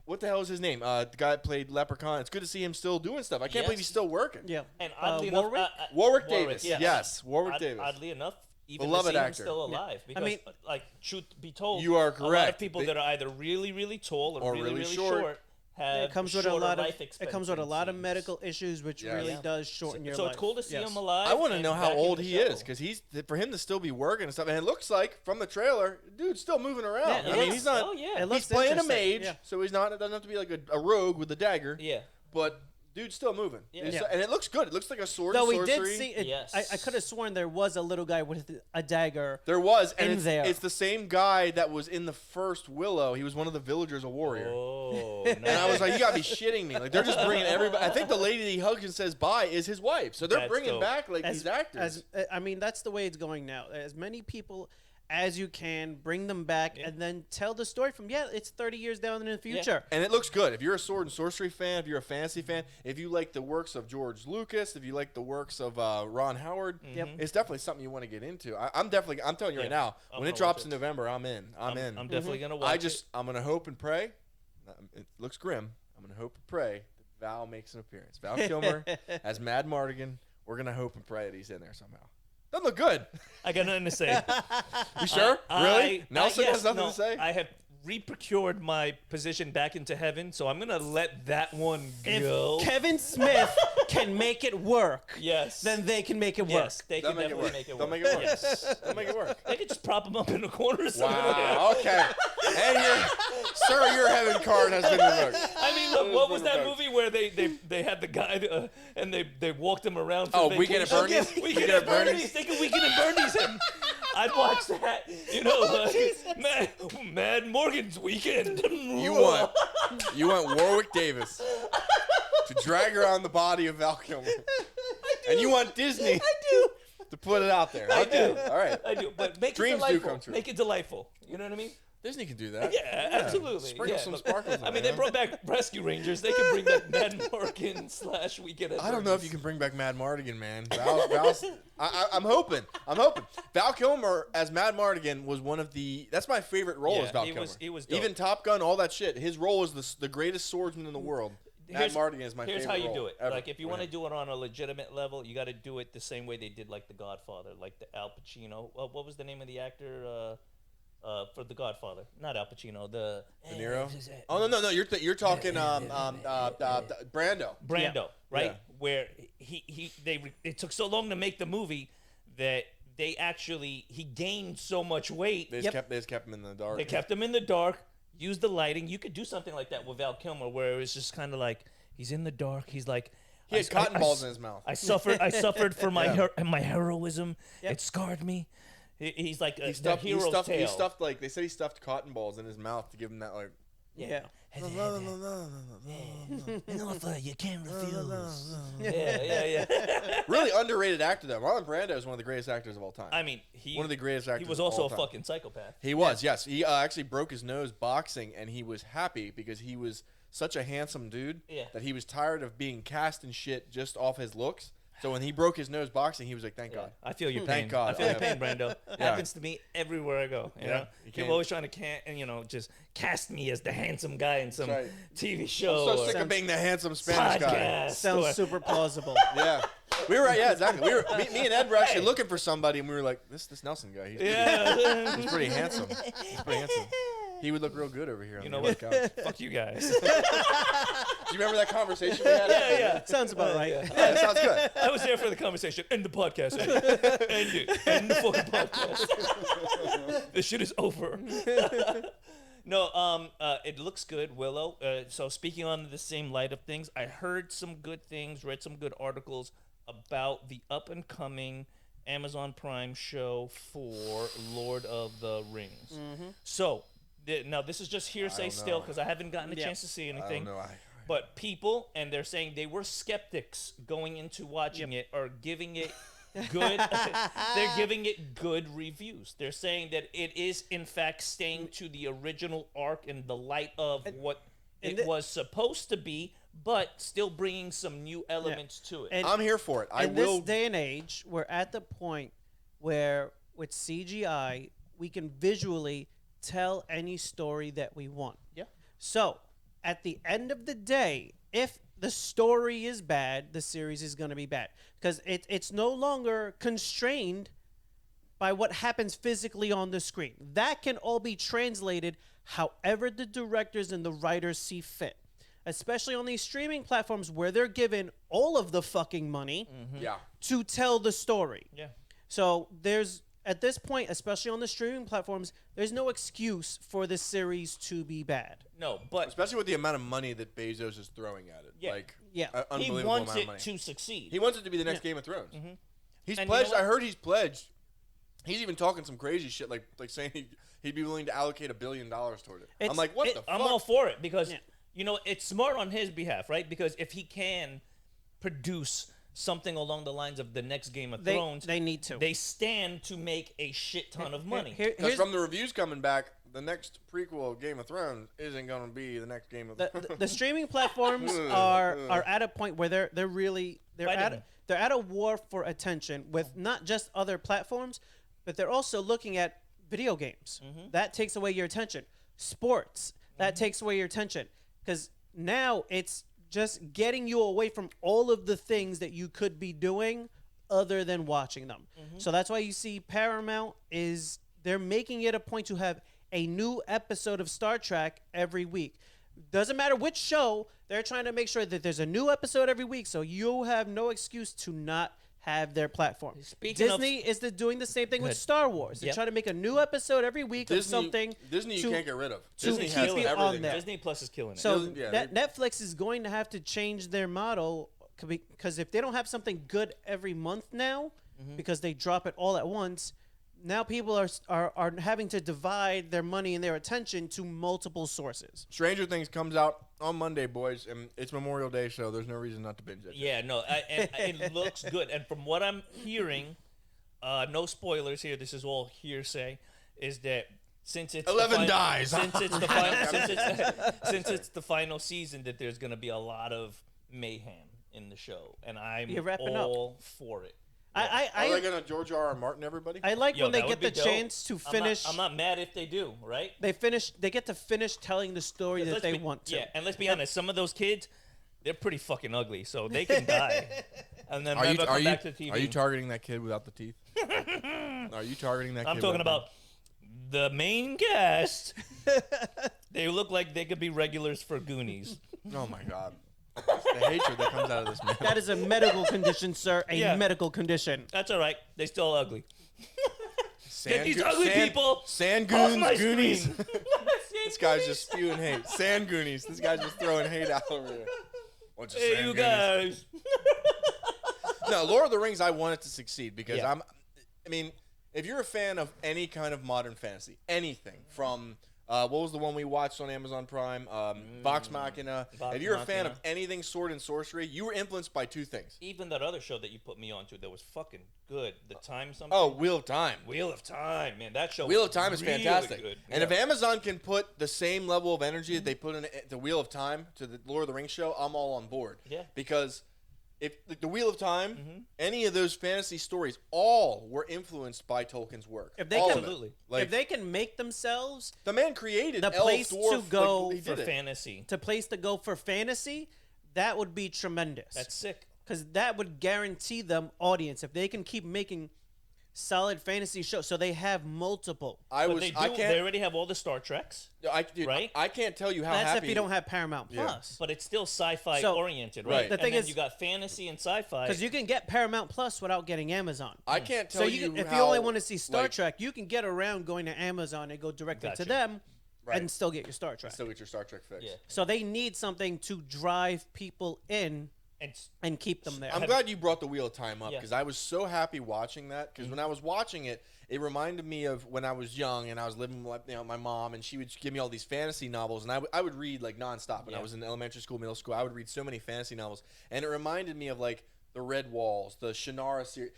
What the hell is his name? The guy that played Leprechaun. It's good to see him still doing stuff. I can't believe he's still working. Yeah. And oddly enough, Warwick Davis. Yes. Yes, Warwick Davis. Oddly enough, even Beloved to see him actor. still alive. Because, I mean, like, truth be told, you are a lot of correct. people that are either really, really tall or really, really short have it comes with shorter a lot of life it comes with a lot of expectancies. medical issues, which really does shorten your life. So it's cool to see him alive. I want to and know how back in old the he show. is, because for him to still be working and stuff, and it looks like from the trailer, dude's still moving around. Yeah, I mean, he's not. Oh yeah. looks He's playing a interesting. mage, Yeah. so he's not. It doesn't have to be like a rogue with a dagger. Yeah. But dude's still moving. Yeah. And it looks good. It looks like a sword. Though and we sorcery. did see it, Yes. I could have sworn there was a little guy with a dagger. There was, and it's the same guy that was in the first Willow. He was one of the villagers, a warrior. Oh, And I was like, you gotta be shitting me! Like they're just bringing everybody. I think the lady that he hugs and says bye is his wife. So they're That's bringing dope. back like these actors. I mean, that's the way it's going now. As many people as you can, bring them back, and then tell the story from, it's 30 years down in the future. And it looks good. If you're a sword and sorcery fan, if you're a fantasy fan, if you like the works of George Lucas, if you like the works of Ron Howard, it's definitely something you want to get into. I'm telling you right now, when it drops in November, I'm in. I'm in. I'm definitely gonna watch it. I'm gonna hope and pray. It looks grim. I'm gonna hope and pray that Val makes an appearance. Val Kilmer as Mad Mardigan. We're gonna hope and pray that he's in there somehow. Doesn't look good. I got nothing to say. You sure? Really? Nelson has nothing to say? I have re-procured my position back into heaven, so I'm gonna let that one go. If Kevin Smith can make it work, Yes. then they can make it work. Yes, they They'll can make it definitely work. make it They'll work. make it work. Yes. They'll make it work. They could just prop him up in a corner somewhere. Wow. Okay. And your heaven card has been revoked. I mean, look, what was that movie where they had the guy and they walked him around for vacation? Weekend at Bernie's? Weekend at Bernie's. They could Weekend at Bernie's him. I'd watch that. You know, Mad Morgan's Weekend. You want Warwick Davis to drag around the body of Val Kilmer. And you want Disney to put it out there. I Okay. do. All right. I do. But make Dreams it do delightful. come true. Make it delightful. You know what I mean? Disney can do that. Yeah, absolutely. Sprinkle yeah, some look, sparkles in I mean, there, they brought back Rescue Rangers. They could bring back Mad Morgan / Weekend at I don't know if Bernie's. you can bring back Mad Mardigan, man. I'm hoping. Val Kilmer as Mad Mardigan was one of the. That's my favorite role as Val Kilmer. He was dope. Even Top Gun, all that shit. His role is the greatest swordsman in the world. Mad Mardigan is my favorite. Here's how you role do it. ever. Like, if you want to do it on a legitimate level, you got to do it the same way they did, like The Godfather, like the Al Pacino. What was the name of the actor for The Godfather? Not Al Pacino. De Niro. Oh no! You're talking Brando. Brando, right? Yeah. Where it took so long to make the movie that he gained so much weight. They just kept him in the dark. They kept him in the dark. Use the lighting. You could do something like that with Val Kilmer, where it was just kind of like he's in the dark. He's like He had cotton balls in his mouth. I suffered for my my heroism. Yep. It scarred me. He's like He stuffed tale. like they said he stuffed cotton balls in his mouth to give him that like. Yeah. You can't refuse. Yeah. Really underrated actor though. Marlon Brando is one of the greatest actors of all time. I mean, one of the greatest actors. He was of also all a time. fucking psychopath. He was, yes. He actually broke his nose boxing, and he was happy because he was such a handsome dude that he was tired of being cast and shit just off his looks. So when he broke his nose boxing, he was like, "Thank God." I feel your pain. Thank God. I feel your pain, Brando. Yeah. Happens to me everywhere I go. You know, people always trying to just cast me as the handsome guy in some right. TV show. I'm so sick of being the handsome Spanish guy. podcast. Sounds super plausible. Yeah, we were yeah, exactly. Me and Ed were actually looking for somebody, and we were like, "This Nelson guy, he's pretty handsome. He's pretty handsome. He would look real good over here on the couch." Fuck you guys. Do you remember that conversation we had? Yeah. Sounds about right. Yeah, that sounds good. I was there for the conversation. End the podcast. End it. End the fucking podcast. This shit is over. No, it looks good, Willow. So speaking on the same light of things, I heard some good things, read some good articles about the up-and-coming Amazon Prime show for Lord of the Rings. Mm-hmm. So, now this is just hearsay still because I haven't gotten a chance to see anything. I don't know. But people, and they're saying they were skeptics going into watching it, are giving it good. They're giving it good reviews. They're saying that it is in fact staying to the original arc in the light of what it was supposed to be, but still bringing some new elements to it. And I'm here for it. in this day and age, we're at the point where with CGI, we can visually tell any story that we want. Yeah. So, at the end of the day, if the story is bad, the series is going to be bad. Because it's no longer constrained by what happens physically on the screen. That can all be translated however the directors and the writers see fit. Especially on these streaming platforms where they're given all of the fucking money to tell the story. Yeah. So there's, at this point, especially on the streaming platforms, there's no excuse for this series to be bad. No, but especially with the amount of money that Bezos is throwing at it. he Unbelievable wants amount of money. it to succeed. He wants it to be the next Game of Thrones. Mm-hmm. He's And pledged. you know I heard he's pledged. He's even talking some crazy shit, like saying he'd be willing to allocate $1 billion toward it. I'm like, what the fuck? I'm all for it because it's smart on his behalf, right? Because if he can produce something along the lines of the next Game of Thrones, they need to. They stand to make a shit ton of money. Because from the reviews coming back, the next prequel of Game of Thrones isn't going to be the next Game of Thrones. The streaming platforms are at a point where they're at a war for attention with not just other platforms, but they're also looking at video games. Mm-hmm. That takes away your attention. Sports, that takes away your attention. Because now it's just getting you away from all of the things that you could be doing other than watching them. Mm-hmm. So that's why you see Paramount they're making it a point to have a new episode of Star Trek every week. Doesn't matter which show, they're trying to make sure that there's a new episode every week, so you have no excuse to not have their platform. Disney is doing the same thing with Star Wars. They're trying to make a new episode every week of something. Disney you can't get rid of. Disney has keep it everything. on there. Disney Plus is killing it. So Netflix is going to have to change their model because if they don't have something good every month now, because they drop it all at once, now people are having to divide their money and their attention to multiple sources. Stranger Things comes out on Monday, boys, and it's Memorial Day, so there's no reason not to binge it. Yeah, no, and it looks good. And from what I'm hearing, no spoilers here. This is all hearsay. Is that since it's 11 dies. Since it's the final, since it's the final season, that there's going to be a lot of mayhem in the show, and I'm all for it. Yeah. Are they gonna George R.R. Martin everybody? I like when they get the chance to finish. I'm not mad if they do, right? They get to finish telling the story that they want to. Yeah, and let's be honest, some of those kids, they're pretty fucking ugly, so they can die, and then never come back to TV. Are you targeting that kid without the teeth? Are you targeting that kid? I'm talking about the main cast. They look like they could be regulars for Goonies. Oh my god. The hatred that comes out of this man. That is a medical condition, sir. A medical condition. That's all right. They still ugly. Get these ugly sand, people Sand off Goons, my Goonies. screen. This guy's just spewing hate. Sand Goonies. This guy's just throwing hate out over here. Hey, you guys. No, Lord of the Rings, I want it to succeed because I mean, if you're a fan of any kind of modern fantasy, anything from what was the one we watched on Amazon Prime? Vox Machina. If you're a fan of anything sword and sorcery, you were influenced by two things. Even that other show that you put me onto that was fucking good. The Time something. Oh, Wheel of Time. Wheel of Time, man. That show. Wheel of Time is really fantastic. Good. And if Amazon can put the same level of energy that they put in the Wheel of Time to the Lord of the Rings show, I'm all on board. Yeah. Because if the Wheel of Time, any of those fantasy stories, all were influenced by Tolkien's work. If they if they can make themselves the man created the elf, place dwarf, to go for fantasy, that would be tremendous. That's sick. Because that would guarantee them audience if they can keep making solid fantasy shows. So they have multiple. They already have all the Star Treks. Right? I can't tell you how That's happy. if you don't have Paramount Plus. But it's still sci-fi oriented, right? right? The thing and is, you got fantasy and sci-fi. Because you can get Paramount Plus without getting Amazon. I can't tell you if you only want to see Star Trek, you can get around going to Amazon and go directly to them, and still get your Star Trek. Still get your Star Trek fix. Yeah. So they need something to drive people in and keep them there. I'm glad you brought the Wheel of Time up because I was so happy watching that. Because when I was watching it, it reminded me of when I was young and I was living with my mom, and she would give me all these fantasy novels, and I would read like nonstop. When I was in elementary school, middle school, I would read so many fantasy novels, and it reminded me of like the Red Walls, the Shannara series.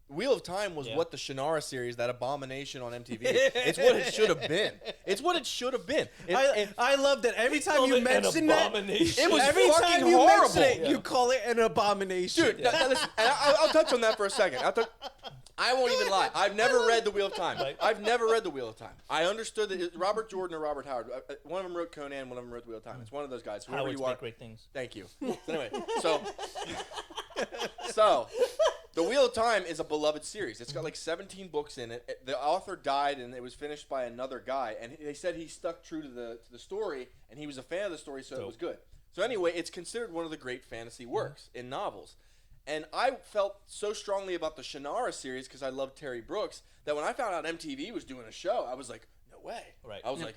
Wheel of Time was what the Shannara series, that abomination on MTV. It's what it should have been. It's what it should have been. I loved it. Every time you mention that, it was every fucking time you horrible. mention it, you call it an abomination. Dude, now listen, and I'll touch on that for a second. I won't even lie. I've never read The Wheel of Time. I've never read The Wheel of Time. I understood that it's Robert Jordan or Robert Howard. One of them wrote Conan, one of them wrote The Wheel of Time. It's one of those guys. Whoever Howard's you are. great things. Thank you. So anyway, so The Wheel of Time is a beloved series. It's got like 17 books in it. The author died, and it was finished by another guy. And they said he stuck true to the story, and he was a fan of the story, so it was good. So anyway, it's considered one of the great fantasy works in novels. And I felt so strongly about the Shannara series because I loved Terry Brooks that when I found out MTV was doing a show, I was like, no way. Right. I was like,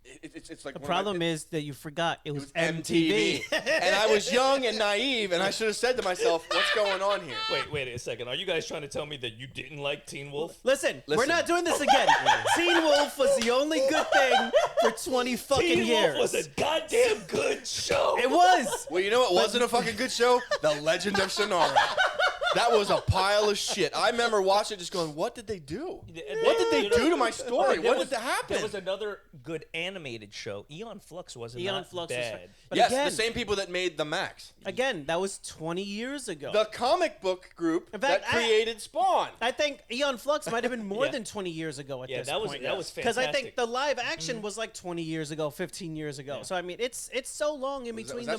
it's like the problem is that you forgot it was MTV. And I was young and naive, and I should have said to myself, what's going on here? Wait a second. Are you guys trying to tell me that you didn't like Teen Wolf? Listen, we're not doing this again. Teen Wolf was the only good thing for 20 fucking Teen years. Wolf was a goddamn good show. It was. Well, you know what wasn't a fucking good show? The Legend of Shannara. That was a pile of shit. I remember watching it just going, what did they do? What did they do to my story? What did happen? There was another good animated show. Eon Flux wasn't Eon Flux bad. was but yes, again, the same people that made the Max. Again, that was 20 years ago. The comic book group that created Spawn. I think Eon Flux might have been more than 20 years ago at this point. That was fantastic. Because I think the live action was like 20 years ago, 15 years ago. Yeah. So, I mean, it's so long in between them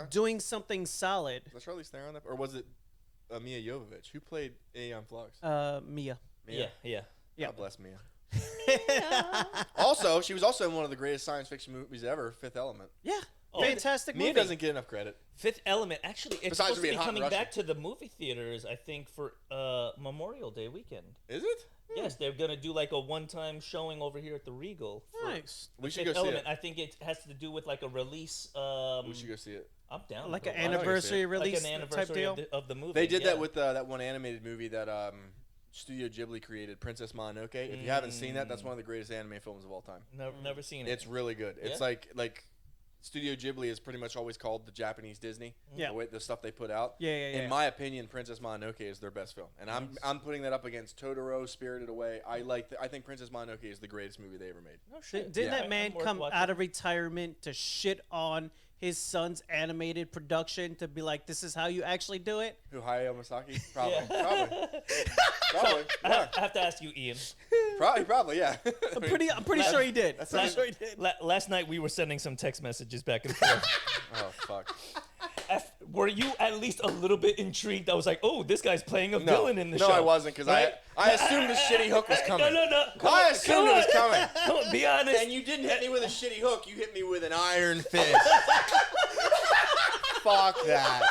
doing something solid. Was that Charlize Theron on that? Or was it Mia Jovovich? Who played Aeon Flux? Mia. Yeah. God bless Mia. Also, she was also in one of the greatest science fiction movies ever, Fifth Element. Yeah. Oh, Fantastic Mia movie. doesn't get enough credit. Fifth Element. Actually, it's Besides supposed to be being hot and coming Russian. back to the movie theaters, I think, for Memorial Day weekend. Is it? Yes, they're gonna do like a one-time showing over here at the Regal. For Nice. We should Fifth go see Element. it. I think it has to do with like a release. We should go see it. I'm down. Like to an go watch it. anniversary Like release like an type anniversary deal. of the movie. They did yeah. that with that one animated movie that Studio Ghibli created, Princess Mononoke. If you haven't seen that, that's one of the greatest anime films of all time. Never seen it. It's really good. It's Yeah? like Studio Ghibli is pretty much always called the Japanese Disney. Yeah. The stuff they put out. Yeah. In my opinion, Princess Mononoke is their best film, and I'm putting that up against Totoro, Spirited Away. I think Princess Mononoke is the greatest movie they ever made. No shit. Didn't Yeah. that man I'm worth come watching. out of retirement to shit on his son's animated production to be like, this is how you actually do it? Who, Hayao Miyazaki? Probably. Yeah. Probably. Yeah. I have to ask you, Ian. Probably. Yeah. I'm pretty sure he did. That's Pretty not- sure he did. Last night we were sending some text messages back and forth. Oh fuck. Were you at least a little bit intrigued? I was like, oh, this guy's playing a villain in the show. No, I wasn't, because Right? I assumed the shitty hook was coming. No. Come I on, assumed it was coming. Come on, be honest. And you didn't hit me with a shitty hook. You hit me with an iron fist. Fuck that.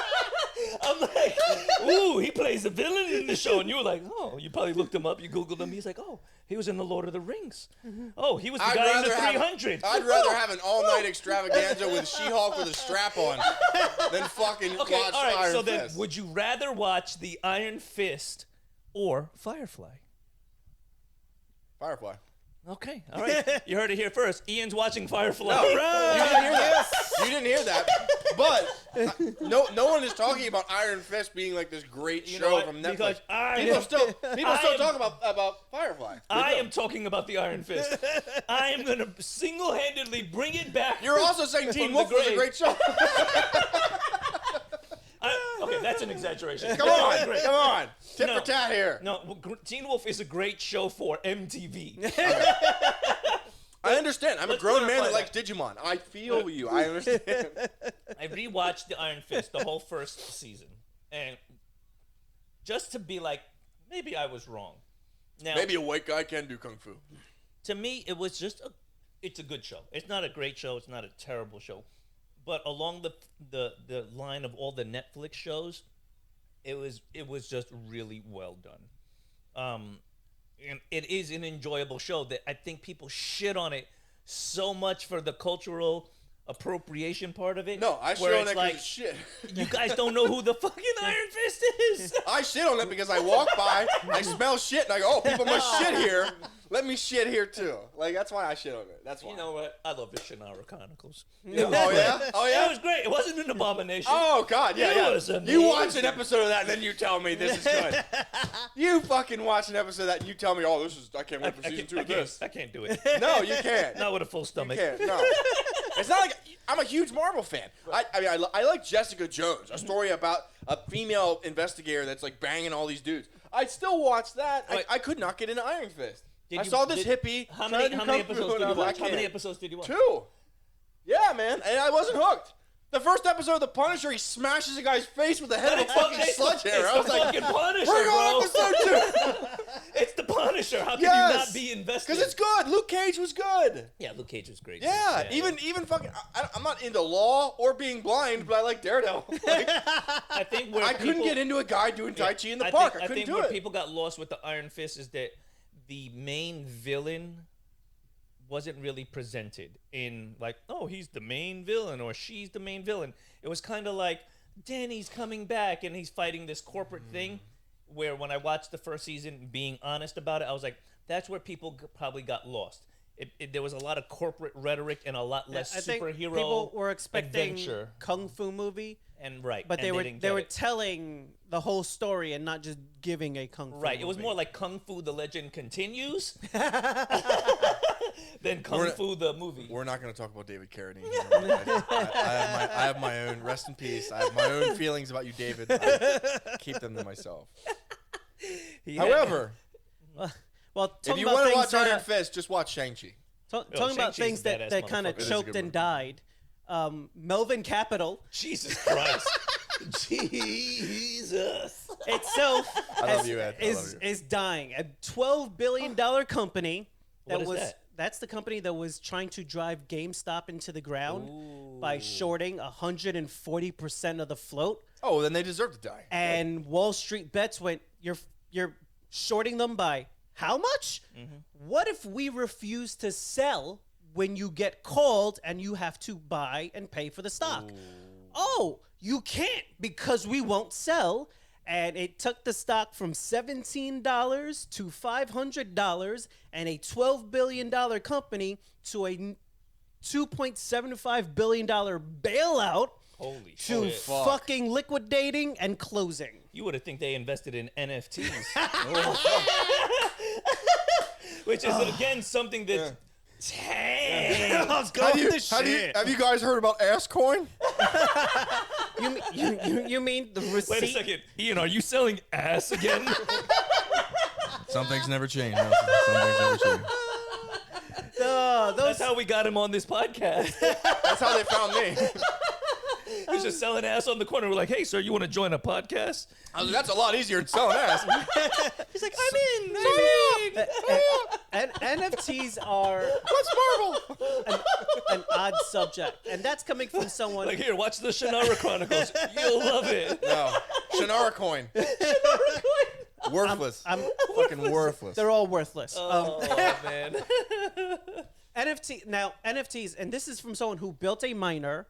I'm like, ooh, he plays a villain in the show. And you were like, oh, you probably looked him up. You Googled him. He's like, oh, he was in The Lord of the Rings. Oh, he was the guy in the 300. I'd rather have an all-night extravaganza with She-Hulk with a strap on than fucking Okay, watch all right. Iron So then, Fist. would you rather watch the Iron Fist or Firefly? Firefly. Okay, all right. You heard it here first. Ian's watching Firefly. No, you didn't hear that. You didn't hear that. But no one is talking about Iron Fist being like this great You know show what? from Netflix. Because People still am- talk about Firefly. I am talking about the Iron Fist. I am going to single-handedly bring it back. You're also saying Teen from Wolf the was a grave. great show. Okay, that's an exaggeration. Come on, Great. come on. Tit No. for tat here. No, Teen Wolf is a great show for MTV. I understand. I'm a Let's grown man clarify that likes Digimon. I feel you. I understand. I rewatched the Iron Fist, the whole first season, and just to be like, maybe I was wrong. Now, Maybe a white guy can do kung fu. to me, it was just it's a good show. It's not a great show. It's not a terrible show. But along the line of all the Netflix shows, it was just really well done. And it is an enjoyable show that I think people shit on it so much for the cultural appropriation part of it. No, I shit where on it's that 'cause like, it's shit. you guys don't know who the fucking Iron Fist is. I shit on it because I walk by, I smell shit, and I go, oh, people must shit here. Let me shit here too. Like, that's why I shit on it. That's why. You know what? I love the Shannara Chronicles. Oh, yeah? Oh, It yeah? was great. It wasn't an abomination. Oh, God, yeah, It yeah. was You watch an amazing. episode of that, and then you tell me this is good. You fucking watch an episode of that, and you tell me, oh, I can't wait for season 2 of this. I can't do it. No, you can't. Not with a full You stomach. can't. No. It's not like I'm a huge Marvel fan. I like Jessica Jones, a story about a female investigator that's like banging all these dudes. I'd still watch that. Wait. I could not get into Iron Fist. Did I you- saw this did- hippie. How trying to many do kung fu, episodes did and I you was like, watch? I How many can't. episodes did you watch? 2. Yeah, man, and I wasn't hooked. The first episode of The Punisher, he smashes a guy's face with the head of a fucking sledgehammer. I was It's the like, fucking Punisher, we're going bro. episode 2. It's the Punisher. How can you Yes. not be invested? Because it's good. Luke Cage was good. Yeah, Luke Cage was great. Yeah, even fucking. I'm not into law or being blind, but I like Daredevil. Like, I think where I couldn't people- get into a guy doing Tai Chi in the I park. think, I couldn't think do where it. people got lost with the Iron Fist is that the main villain wasn't really presented in like, oh, he's the main villain or she's the main villain. It was kind of like Danny's coming back and he's fighting this corporate thing. Where when I watched the first season, being honest about it, I was like, that's where people probably got lost. There was a lot of corporate rhetoric and a lot less I think superhero people were expecting adventure. kung fu movie, And right, but and they were didn't they get were it. telling the whole story and not just giving a kung fu Right, it was movie. more like Kung Fu: The Legend Continues than Kung We're- Fu the movie. We're not going to talk about David Carradine. I have my own. Rest in peace. I have my own feelings about you, David. I keep them to myself. He had- However, well, if talking you about want to things watch Iron that, Fist, just watch Shang-Chi. talking about Shang-Chi's things a that, badass that kind of motherfucker. It is a choked good and movie. died. Melvin Capital Jesus Christ, Jesus. itself I love you, Ed. I love you. is dying. A $12 billion company What is that? That's the company that was trying to drive GameStop into the ground by shorting 140% of the float. Oh, then they deserve to die. And Wall Street Bets went, you're shorting them by how much? What if we refuse to sell when you get called and you have to buy and pay for the stock? Oh, you can't because we won't sell. And it took the stock from $17 to $500 and a $12 billion company to a $2.75 billion bailout. Holy to shit. fucking liquidating and closing. You would have think they invested in NFTs. Which is, again, something that's... Dang. Have you guys heard about Ass Coin? You mean the receipt? Wait a second. Ian, are you selling ass again? Some things never change. No, some things never change. That's how we got him on this podcast. That's how they found me. He's just selling ass on the corner. We're like, hey, sir, you want to join a podcast? I was like, that's a lot easier than selling ass. He's like, I'm in. And NFTs are What's Marvel? an odd subject, and that's coming from someone. Like, here, watch the Shannara Chronicles. You'll love it. No, Shannara Coin. Worthless. I'm fucking worthless. They're all worthless. Oh, man. NFTs, and this is from someone who built a miner,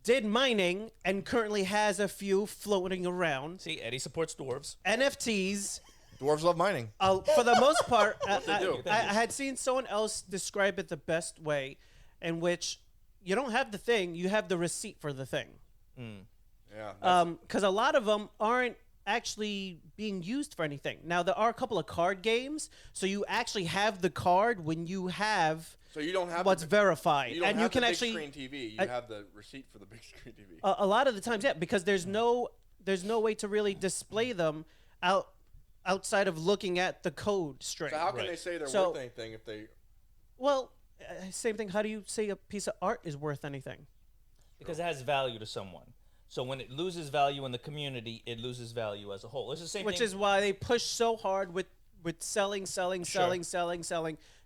did mining, and currently has a few floating around. See, Eddie supports dwarves. NFTs. Dwarves love mining. For the most part, do. I had seen someone else describe it the best way, in which you don't have the thing, you have the receipt for the thing. Yeah. Because a lot of them aren't actually being used for anything. Now, there are a couple of card games, so you actually have the card when you have So you don't have what's verified. You don't and have you can the actually big screen TV. You have the receipt for the big screen TV. a lot of the times, yeah, because there's no way to really display them outside of looking at the code string. So how can they say they're worth anything if they? Well, same thing. How do you say a piece of art is worth anything? Because it has value to someone. So when it loses value in the community, it loses value as a whole. It's the same Which thing. is why they push so hard with selling,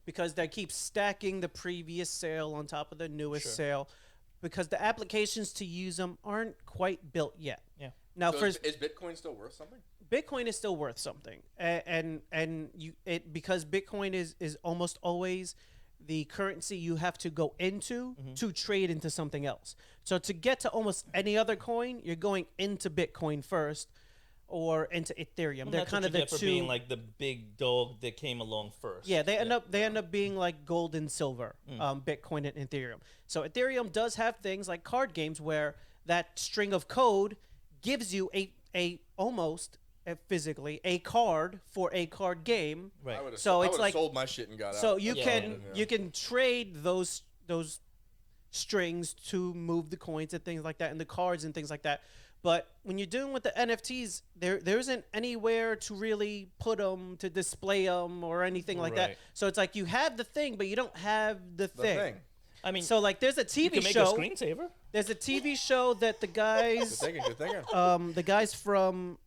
because they keep stacking the previous sale on top of the newest sale, because the applications to use them aren't quite built yet. Yeah. Now, So first, is Bitcoin still worth something? Bitcoin is still worth something, because Bitcoin is almost always the currency you have to go into to trade into something else. So to get to almost any other coin, you're going into Bitcoin first or into Ethereum. And They're that's kind what of you the get for two. being like the big dog that came along first. Yeah, they end up being like gold and silver, Bitcoin and Ethereum. So Ethereum does have things like card games where that string of code gives you a almost physically a card for a card game. Right. So it's like sold my shit and got out. So you Yeah. can trade those strings to move the coins and things like that, and the cards and things like that. But when you're doing with the NFTs, there isn't anywhere to really put them, to display them, or anything like that. Right. So it's like you have the thing, but you don't have the thing. I mean, So like, there's a you TV can make show. a screensaver. There's a TV show that the guys, Good thinking. the guys from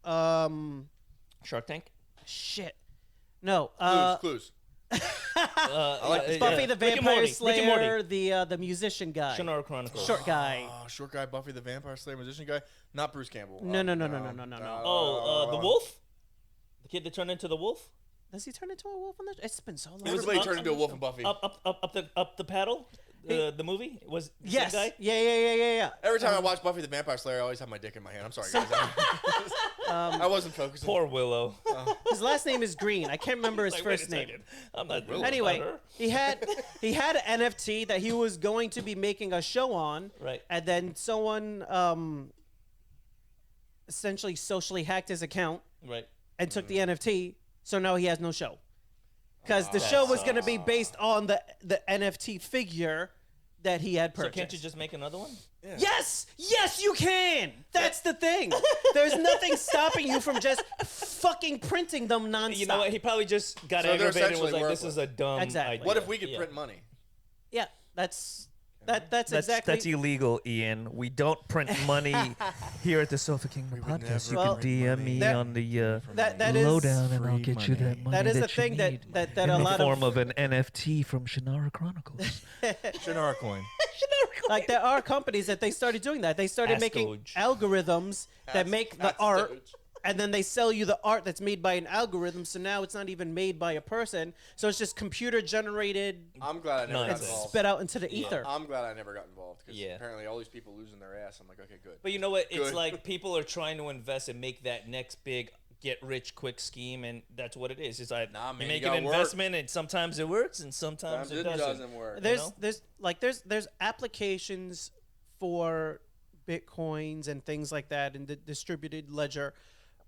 Shark Tank. shit, no, Clues. I like Buffy the Rick and Vampire Morty. Rick and Morty. Slayer, the musician guy, Shannara Chronicles. short guy. Oh, short guy, Buffy the Vampire Slayer musician guy, not Bruce Campbell. No. Oh, the wolf? The kid that turned into the wolf? Does he turn into a wolf on the? It's been so long. Everybody turned into a wolf in Buffy. Up the paddle? The movie? Was the Yes. same guy? Yeah. Every time I watch Buffy the Vampire Slayer, I always have my dick in my hand. I'm sorry, guys. I wasn't focusing. Poor Willow. His last name is Green. I can't remember his Like, wait a first name. second. I'm not doing Anyway, about her. he had an NFT that he was going to be making a show on. Right. And then someone essentially socially hacked his account Right. and took the NFT. So now he has no show. Because the show was going to be based on the NFT figure that he had So purchased. can't you just make another one? Yes, you can. That's the thing. There's nothing stopping you from just fucking printing them nonstop. You know what? He probably just got So they're aggravated and was essentially like, "This is a dumb Exactly. idea." What if we could Yeah. print money? Yeah, that's That's exactly. That's illegal, Ian. We don't print money here at the Sofa Kingdom would podcast. You never can print DM money. me That- on the that is lowdown, and I'll free get you that money. money. That is that the thing you need that in a the lot form of of an NFT from Shannara Chronicles. Shannara coin. like there are companies that they started doing that. They started Ask making Doge. algorithms that make the Ask art, Doge. and then they sell you the art that's made by an algorithm. So now it's not even made by a person. So it's just computer generated I'm glad I never got Nonsense. involved. spit out into the ether. I'm glad I never got involved because Yeah. apparently all these people losing their ass. I'm like, okay, good. But you know what? It's Good. like people are trying to invest and make that next big get-rich-quick scheme, and that's what it is. It's like Nah, man, you you make an gotta work. investment, and sometimes it works, and sometimes Sometimes it doesn't. work. There's applications for bitcoins and things like that in the distributed ledger,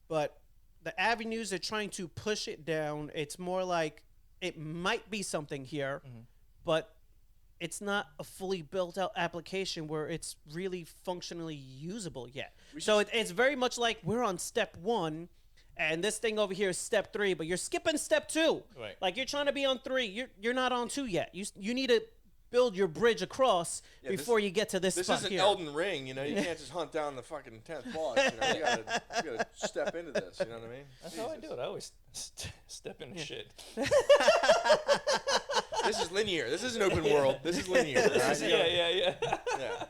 but the avenues they're trying to push it down, it's more like it might be something here, but it's not a fully built out application where it's really functionally usable yet. So it's very much like we're on step 1 and this thing over here is step 3, but you're skipping step 2. Right. Like you're trying to be on 3, you're not on 2 yet. You need to build your bridge across before you get to this This spot isn't here. Elden Ring, you know. You can't just hunt down the fucking 10th boss. You know, you gotta step into this. You know what I mean? That's how I do it. I always step into shit. This is linear. This is an open world. This is linear. Right? Yeah. Yeah.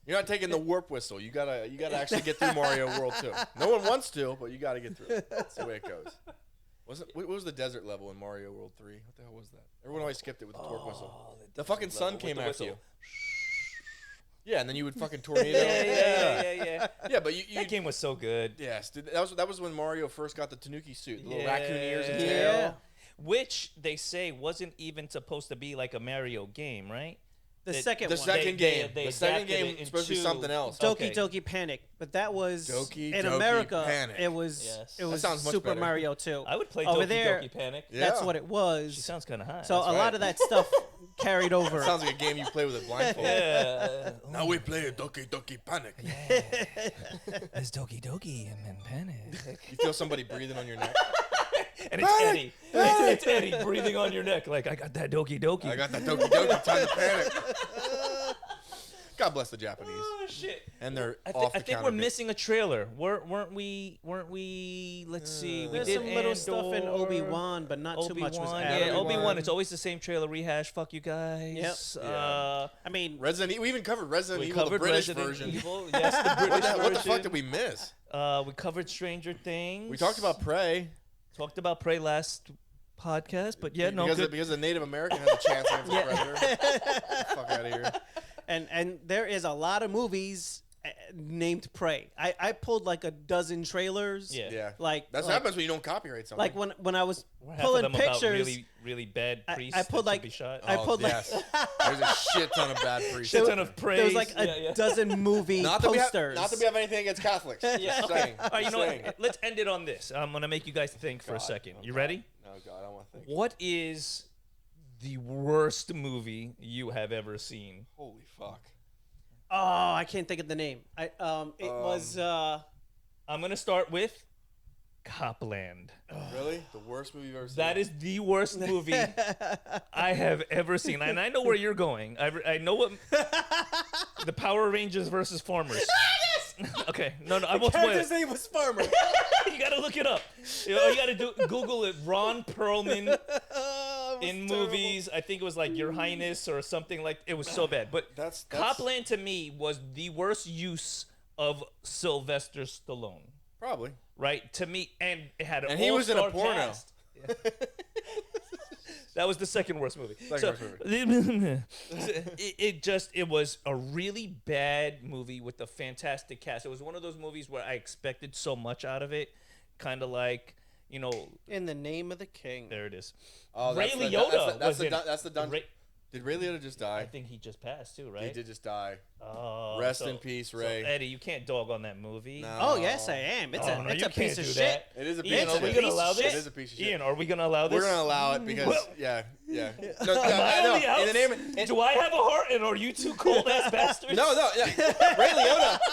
You're not taking the warp whistle. You gotta actually get through Mario World 2. No one wants to, but you gotta get through it. That's the way it goes. What was the desert level in Mario World 3? What the hell was that? Everyone always skipped it with the torque whistle. The fucking sun came after you. Yeah, and then you would fucking tornado. Yeah. Yeah, but you That game was so good. yes, dude, that was when Mario first got the Tanuki suit, the little Yeah. raccoon ears and Yeah. tail. Which they say wasn't even supposed to be like a Mario game, right? The It- second The one. second game, they the second adapted game it is supposed to be into- something else. Doki Okay. Doki Panic, but that was Doki in Doki America. Panic. It was Yes. it was sounds much Super better. Mario 2. I would play Over Doki there. Doki Panic. Yeah. That's what it was. She sounds kind of hot. So a That's lot right. of that stuff carried over. Sounds like a game you play with a blindfold. yeah. Now we play Doki Doki Panic. There's Doki Doki and then Panic. You feel somebody breathing on your neck. And it's Eddie. It's Eddie breathing on your neck like, I got that Doki Doki. I got that Doki Doki. Time to panic. God bless the Japanese Oh, shit. and their I off-the-counter think we're bit. missing a trailer. Weren't we? Let's see. We There's did some little stuff in Andor, Obi-Wan, but not too much was Obi-Wan, added. yeah, Obi-Wan. Obi-Wan. It's always the same trailer rehash. Fuck you guys. Yep. Uh, I mean, Resident Evil. We even covered Resident we Evil, the covered British Resident version. Evil. Yes, the British version. What the fuck did we miss? We covered Stranger Things. We talked about Prey. Talked about Prey last podcast, but yeah, no, because good. because the Native American has a chance against the Predator. Get the fuck out of here. and there is a lot of movies named Prey. I pulled like a dozen trailers. Yeah. Yeah, Like that's what happens when you don't copyright something. Like when I was Half of pulling them about pictures. really, really bad I priests. pulled that like- should be shot. I pulled like- yes. There's a shit ton of bad priests. Shit ton of praise. There was like a dozen movie Not that, posters. not that we have anything against Catholics. Yeah, Just okay. saying. All right, you Just know saying. what? Let's end it on this. I'm gonna make you guys think for a God. second. Oh, You God. ready? No, God, I don't want to think. What is the worst movie you have ever seen? Holy fuck. Oh, I can't think of the name. It was I'm gonna start with Copland. Really? The worst movie you've ever seen? That is the worst movie I have ever seen, and I know where you're going. I know what the Power Rangers versus Farmers. Okay, no, I won't spoil character's it. name was Farmer. You gotta look it up. You gotta Google it. Ron Perlman in movies. I think it was like Your Highness or something like. It was so bad. But That's- Copland to me was the worst use of Sylvester Stallone. Probably. Right, to me, and it had an And he was in a all-star porno. cast. That was the second worst movie. Second worst It was a really bad movie with a fantastic cast. It was one of those movies where I expected so much out of it, kind of like, you know, In the Name of the King. there it is. Oh, Ray that's the- Liotta that's was the in dun- it. that's the dun- Ray- Did Ray Liotta just I die? think he just passed too, right? He did just die. Oh, Rest so- in peace, so, Ray. Eddie, you can't dog on that movie. No. Oh yes, I am. It's Oh, no, it's you a piece can't of do shit. that. It is a piece Ian, of are we shit. gonna allow It this? is a piece of shit. Ian, are we gonna allow this? We're gonna allow it because Well- yeah. No, Am I no, on the outs? in the name Do I have a heart, and are you two cold ass bastards? No, yeah.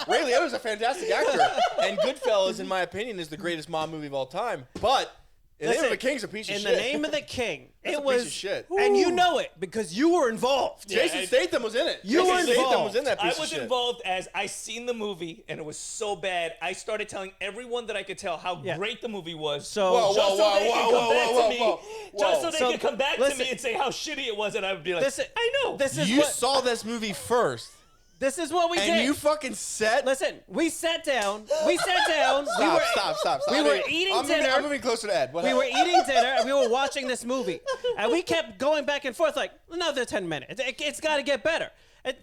Ray Liotta's a fantastic actor, and Goodfellas, in my opinion, is the greatest mob movie of all time. But In the Name of the King's a piece of In shit. the Name of the King, That's it a was piece of shit. and you know it because you were involved. Jason Statham was in it. You were Jason Statham involved. was in that piece I of was shit. involved as I seen the movie and it was so bad. I started telling everyone that I could tell how great the movie was. So just so they could come back to me. Just so they So, could come back to listen. me and say how shitty it was, and I would be like, I know. This is You what saw this movie first, this is what we and did. you fucking said. Listen, we sat down. We sat down. Stop. We were eating dinner. I'm moving closer to Ed. What We were happened? eating dinner and we were watching this movie, and we kept going back and forth like another 10 minutes. It's got to get better.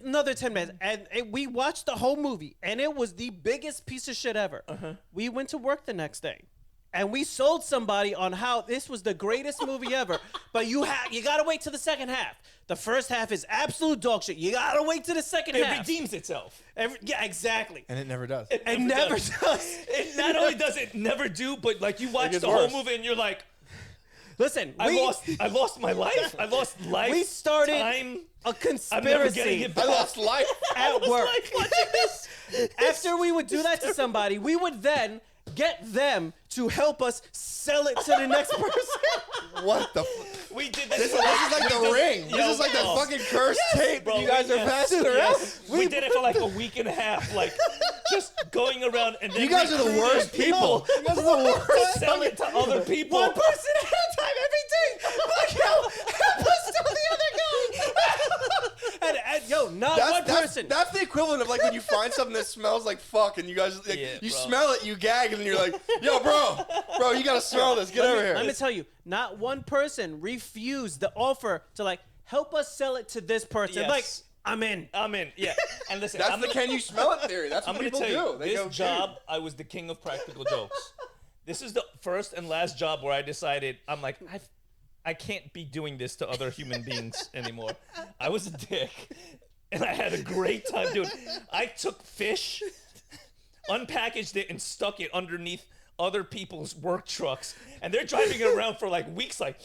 Another 10 minutes, and we watched the whole movie, and it was the biggest piece of shit ever. We went to work the next day, and we sold somebody on how this was the greatest movie ever. But you gotta wait till the second half. The first half is absolute dog shit. You gotta wait till the second It half. redeems itself. Yeah, exactly. And it never does. It never does. It not only does it never do, but like you watch gets the worse. whole movie and you're like, Listen, I lost my life. I lost life. we started time. a I'm never getting conspiracy it I back. lost life. at work. Like watching this. After we would do that to somebody, we would then get them to help us sell it to the next person. What the? We did This this. is like the ring. Yo, This is like the bro. fucking cursed tape Bro, you guys are yes, passing around. yes. We did it for like a week and a half, like just going around and then You guys are the recruiting worst people. You guys are the to worst. sell it to other people. One person at a time every day. Like, help us tell the other guy. and yo, not one person. That's the equivalent of like when you find something that smells like fuck, and you guys like, Yeah, you bro. smell it, you gag, and then you're like, yo, bro, you gotta smell this. Get over here. Let me tell you, not one person refused the offer to like help us sell it to this person. Yes. Like, I'm in. I'm in, yeah. And listen, That's I'm the gonna, can you smell it theory. That's I'm what gonna people tell you, do. They this go, job, I was the king of practical jokes. This is the first and last job where I decided I'm like, I can't be doing this to other human beings anymore. I was a dick, and I had a great time doing it. I took fish, unpackaged it, and stuck it underneath other people's work trucks, and they're driving it around for like weeks. Like,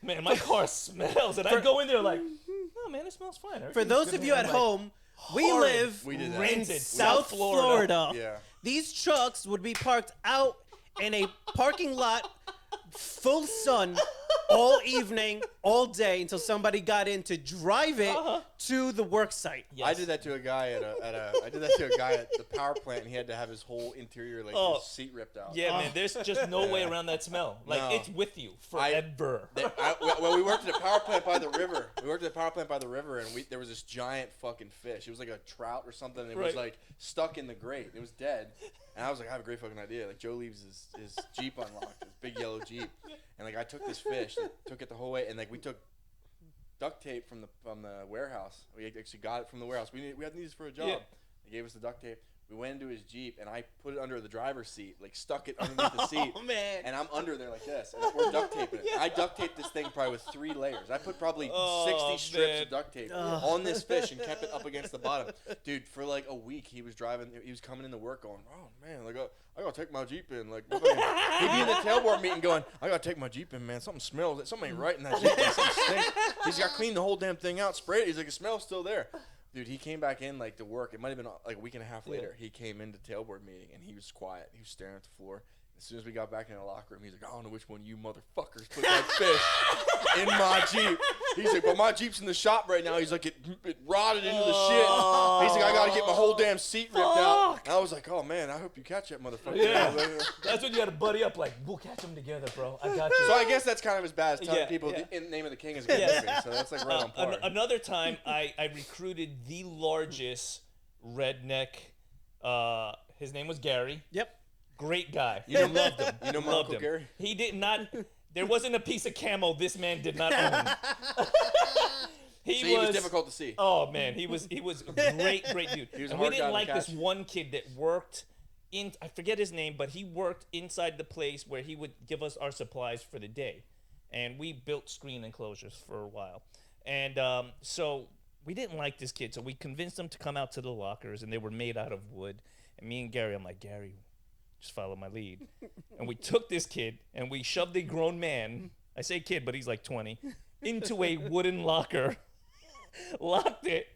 man, my car smells, and I go in there like, oh man, it smells fine. For those of you at home, we live We did that. in Rented South South Florida. Florida. Yeah. These trucks would be parked out in a parking lot, full sun, all evening, all day until somebody got in to drive it to the work site. Yes. I did that to a guy I did that to a guy at the power plant, and he had to have his whole interior like his seat ripped out. Yeah, man, there's just no way around that smell. Like, No. it's with you forever. Well, we worked at a power plant by the river. And there was this giant fucking fish. It was like a trout or something. And it was Right. like stuck in the grate. It was dead. And I was like, I have a great fucking idea. Like Joe leaves his Jeep unlocked, his big yellow Jeep, and like I took this fish, took it the whole way, and like we took duct tape from the warehouse. We actually got it from the warehouse. We had these for a job. Yeah. They gave us the duct tape. We went into his Jeep, and I put it under the driver's seat, like stuck it underneath the seat. Oh, man. And I'm under there like this, and we're duct taping it. I duct taped this thing probably with 3 layers. I put probably 60 strips man. of duct tape on this fish and kept it up against the bottom. Dude, for like a week, he was coming into work going, oh man, like I gotta take my Jeep in. Like, he'd be in the tailboard meeting going, I gotta take my Jeep in, man. Something smells. Something ain't right in that Jeep. Man. Something stinks. He's got to clean the whole damn thing out, sprayed it. He's like, the smell's still there. Dude, he came back in like to work. It might have been like a week and a half later. He came into tailboard meeting and he was quiet. He was staring at the floor. As soon as we got back in the locker room, he's like, I don't know which one of you motherfuckers put that fish in my Jeep. He's like, but my Jeep's in the shop right now. He's like, it rotted into the shit. He's like, I got to get my whole damn seat ripped out. And I was like, oh, man, I hope you catch that motherfucker. Yeah. That's when you got to buddy up like, we'll catch them together, bro. I got you. So I guess that's kind of as bad as telling Yeah, people yeah. In the Name of the King is a good movie. So that's like right on par. Another time, I recruited the largest redneck. His name was Gary. Yep. Great guy. You know- Loved him. you know my Loved Uncle him. Gary? He did not. There wasn't a piece of camo this man did not own. So he was difficult to see. Oh man, he was great dude. He was a And we hard guy didn't to like this catch. one kid that worked in, I forget his name, but he worked inside the place where he would give us our supplies for the day, and we built screen enclosures for a while, and so we didn't like this kid, so we convinced him to come out to the lockers, and they were made out of wood. And me and Gary, I'm like, Gary, just follow my lead. And we took this kid and we shoved a grown man, I say kid, but he's like 20, into a wooden locker, locked it.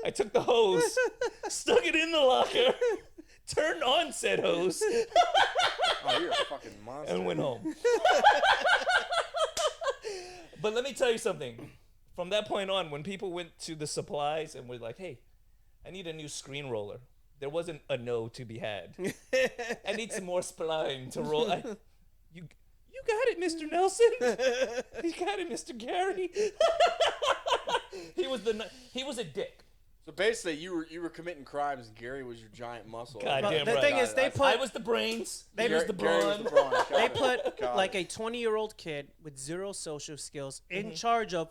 I took the hose, stuck it in the locker, turned on said hose, Oh, you're a fucking monster. and went home. But let me tell you something. From that point on, when people went to the supplies and were like, "Hey, I need a new screen roller," there wasn't a no to be had. I need some more spline to roll. You got it, Mr. Nelson. You got it, Mr. Gary. He was a dick. So basically, you were committing crimes, and Gary was your giant muscle. Goddamn The right. thing is, I was the brains. He was the brawn. They put like a 20-year-old kid with zero social skills in charge of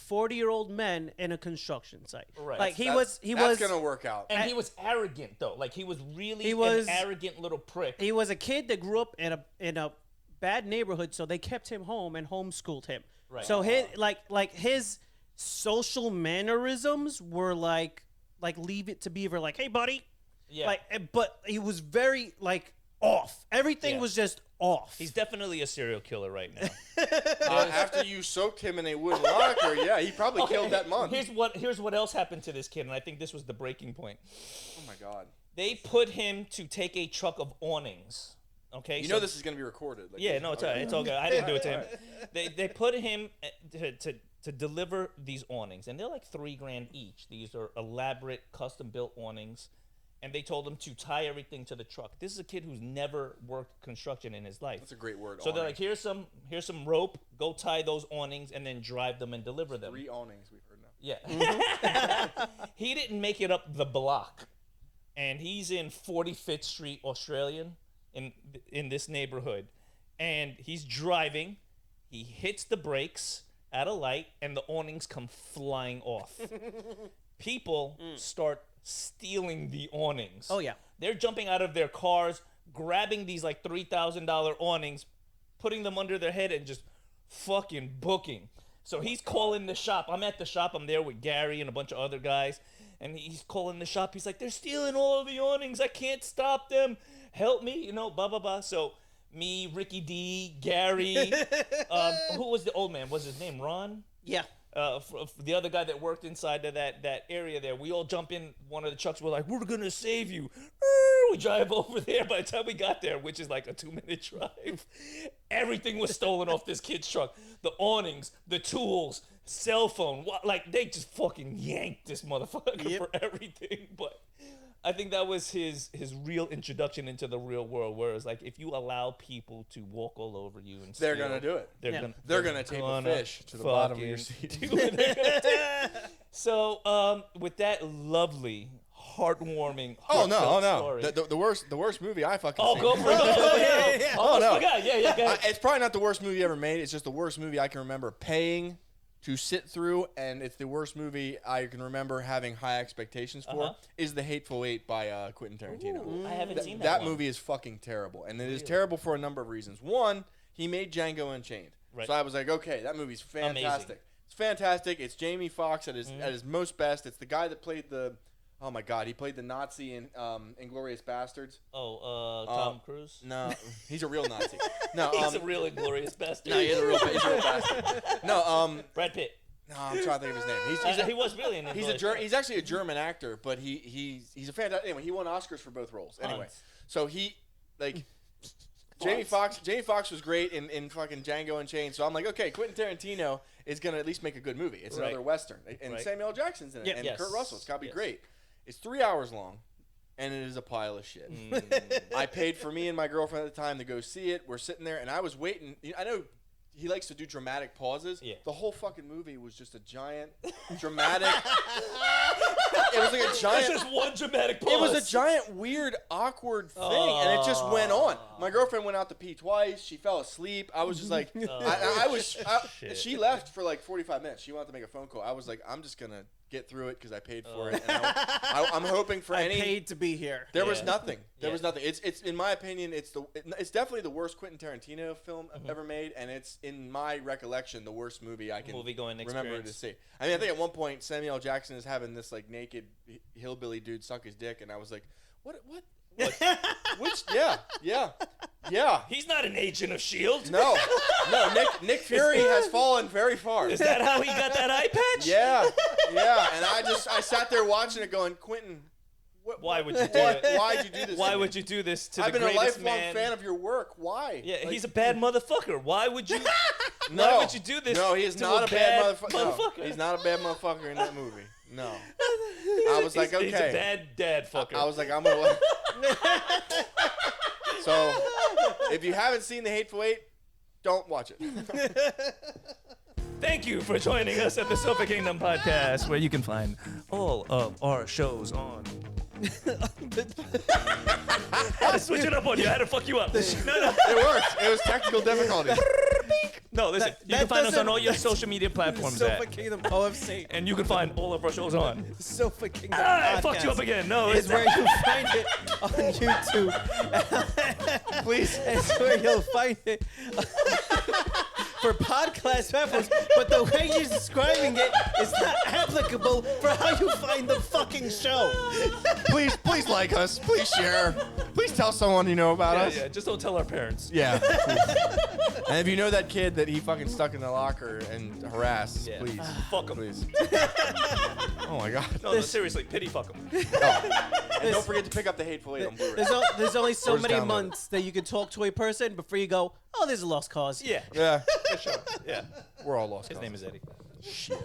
40-year-old men in a construction site. Right. Like That's gonna work out. And he was arrogant though. Like he was really an arrogant little prick. He was a kid that grew up in a bad neighborhood, so they kept him home and homeschooled him. Right. So his social mannerisms were like Leave It to Beaver, like, hey buddy. Yeah. But he was very off. Everything was just off. He's definitely a serial killer right now. After you soaked him in a wooden locker, yeah, he probably killed that month. Here's what else happened to this kid, and I think this was the breaking point. Oh my God. They put him to take a truck of awnings. Okay. You know this is gonna be recorded. Yeah, no, it's all right. It's all good. I didn't do it to him. They put him to deliver these awnings, and they're like $3,000 each. These are elaborate, custom-built awnings. And they told him to tie everything to the truck. This is a kid who's never worked construction in his life. That's a great word. So they're like, here's some rope. Go tie those awnings and then drive them and deliver them. 3 awnings we've heard now. Yeah. He didn't make it up the block, and he's in 45th Street, Australian, in this neighborhood, and he's driving. He hits the brakes at a light, and the awnings come flying off. People start stealing the awnings. Oh yeah. They're jumping out of their cars, grabbing these like $3,000 awnings, putting them under their head and just fucking booking. So he's calling the shop. I'm at the shop. I'm there with Gary and a bunch of other guys. And he's calling the shop. He's like, they're stealing all of the awnings. I can't stop them. Help me, blah, blah, blah. So me, Ricky D, Gary, who was the old man? Was his name Ron? Yeah. The other guy that worked inside of that area there, we all jump in one of the trucks. We're like, we're gonna save you. We drive over there. By the time we got there, which is like a 2-minute drive, everything was stolen off this kid's truck. The awnings, the tools, cell phone. They just fucking yanked this motherfucker for everything. But I think that was his real introduction into the real world. Whereas, if you allow people to walk all over you and they're steal, gonna do it. They're gonna tape a fish to the bottom of your seat. So, with that lovely, heartwarming, oh no, story. The worst movie I fucking. Oh, seen. go for it! Yeah. Oh no! Yeah. Go ahead. It's probably not the worst movie ever made. It's just the worst movie I can remember paying to sit through, and it's the worst movie I can remember having high expectations for. Is The Hateful Eight by Quentin Tarantino. Ooh, I haven't seen that one. movie is fucking terrible, and it is terrible for a number of reasons. One, he made Django Unchained, so I was like, okay, that movie's fantastic. Amazing. It's fantastic. It's Jamie Foxx at his most best. It's the guy that played oh my God, he played the Nazi in Inglourious Bastards. Oh, Tom Cruise? No, he's a real Nazi. No, He's a real Inglorious Bastard. no, he's a real bastard. No, Brad Pitt. no, I'm trying to think of his name. He was really an He's actually a German actor, but he's a fantastic. Anyway, he won Oscars for both roles. Anyway, so Jamie Foxx was great in fucking Django Unchained. So I'm like, okay, Quentin Tarantino is gonna at least make a good movie. It's another Western, and Samuel L. Jackson's in it, and Kurt Russell. It's gotta be great. It's 3 hours long, and it is a pile of shit. I paid for me and my girlfriend at the time to go see it. We're sitting there, and I was waiting. I know he likes to do dramatic pauses. Yeah. The whole fucking movie was just a giant dramatic. It was like a giant. It's just one dramatic pause. It was a giant, weird, awkward thing, and it just went on. My girlfriend went out to pee twice. She fell asleep. I was just like, she left for like 45 minutes. She wanted to make a phone call. I was like, I'm just gonna get through it because I paid for it. And I'm hoping for I paid to be here. There was nothing. There was nothing. It's in my opinion, it's definitely the worst Quentin Tarantino film ever made, and it's in my recollection the worst movie I can remember to see. I mean, I think at one point Samuel L. Jackson is having this like naked hillbilly dude suck his dick, and I was like, what? Which? Yeah. He's not an agent of S.H.I.E.L.D. No. Nick Fury has fallen very far. Is that how he got that eye patch? Yeah. And I sat there watching it, going, Quentin, Why would you do it? Why'd you do this? Why to me? would you do this to I've the been a greatest lifelong man? fan of your work. Why? Yeah, Like, he's a bad motherfucker. Why would you? No. Why would you do this? No, he is to not a bad motherfucker. motherfucker. No, he's not a bad motherfucker in that movie. No. I was like, okay. He's a bad dad fucker. I was like, I'm gonna. So, if you haven't seen The Hateful Eight, don't watch it. Thank you for joining us at the Sofa Kingdom podcast, where you can find all of our shows on. I had to switch it up on you. I had to fuck you up. No. It worked. It was technical difficulties. No, listen. You can find us on all your social media platforms. Sofa Kingdom OFC. And you can find all of our shows on. Sofa Kingdom I fucked you up again. No, It's it's where you find it on YouTube. Please. It's where you'll find it for podcast platforms. But the way you're describing it is not applicable for how you find the fucking show. Please like us. Please share. Please tell someone you know about us. Yeah, just don't tell our parents. Yeah. And if you know that kid that he fucking stuck in the locker and harassed, Yeah. please. Fuck 'em. Please. Oh my God. No, seriously, pity fuck them. And don't forget to pick up The Hateful Eight on Blu-ray. There's only so Or just many download it. months that you can talk to a person before you go, oh, there's a lost cause. Yeah, Yeah. for sure. Yeah. We're all lost. His name is Eddie. Shit.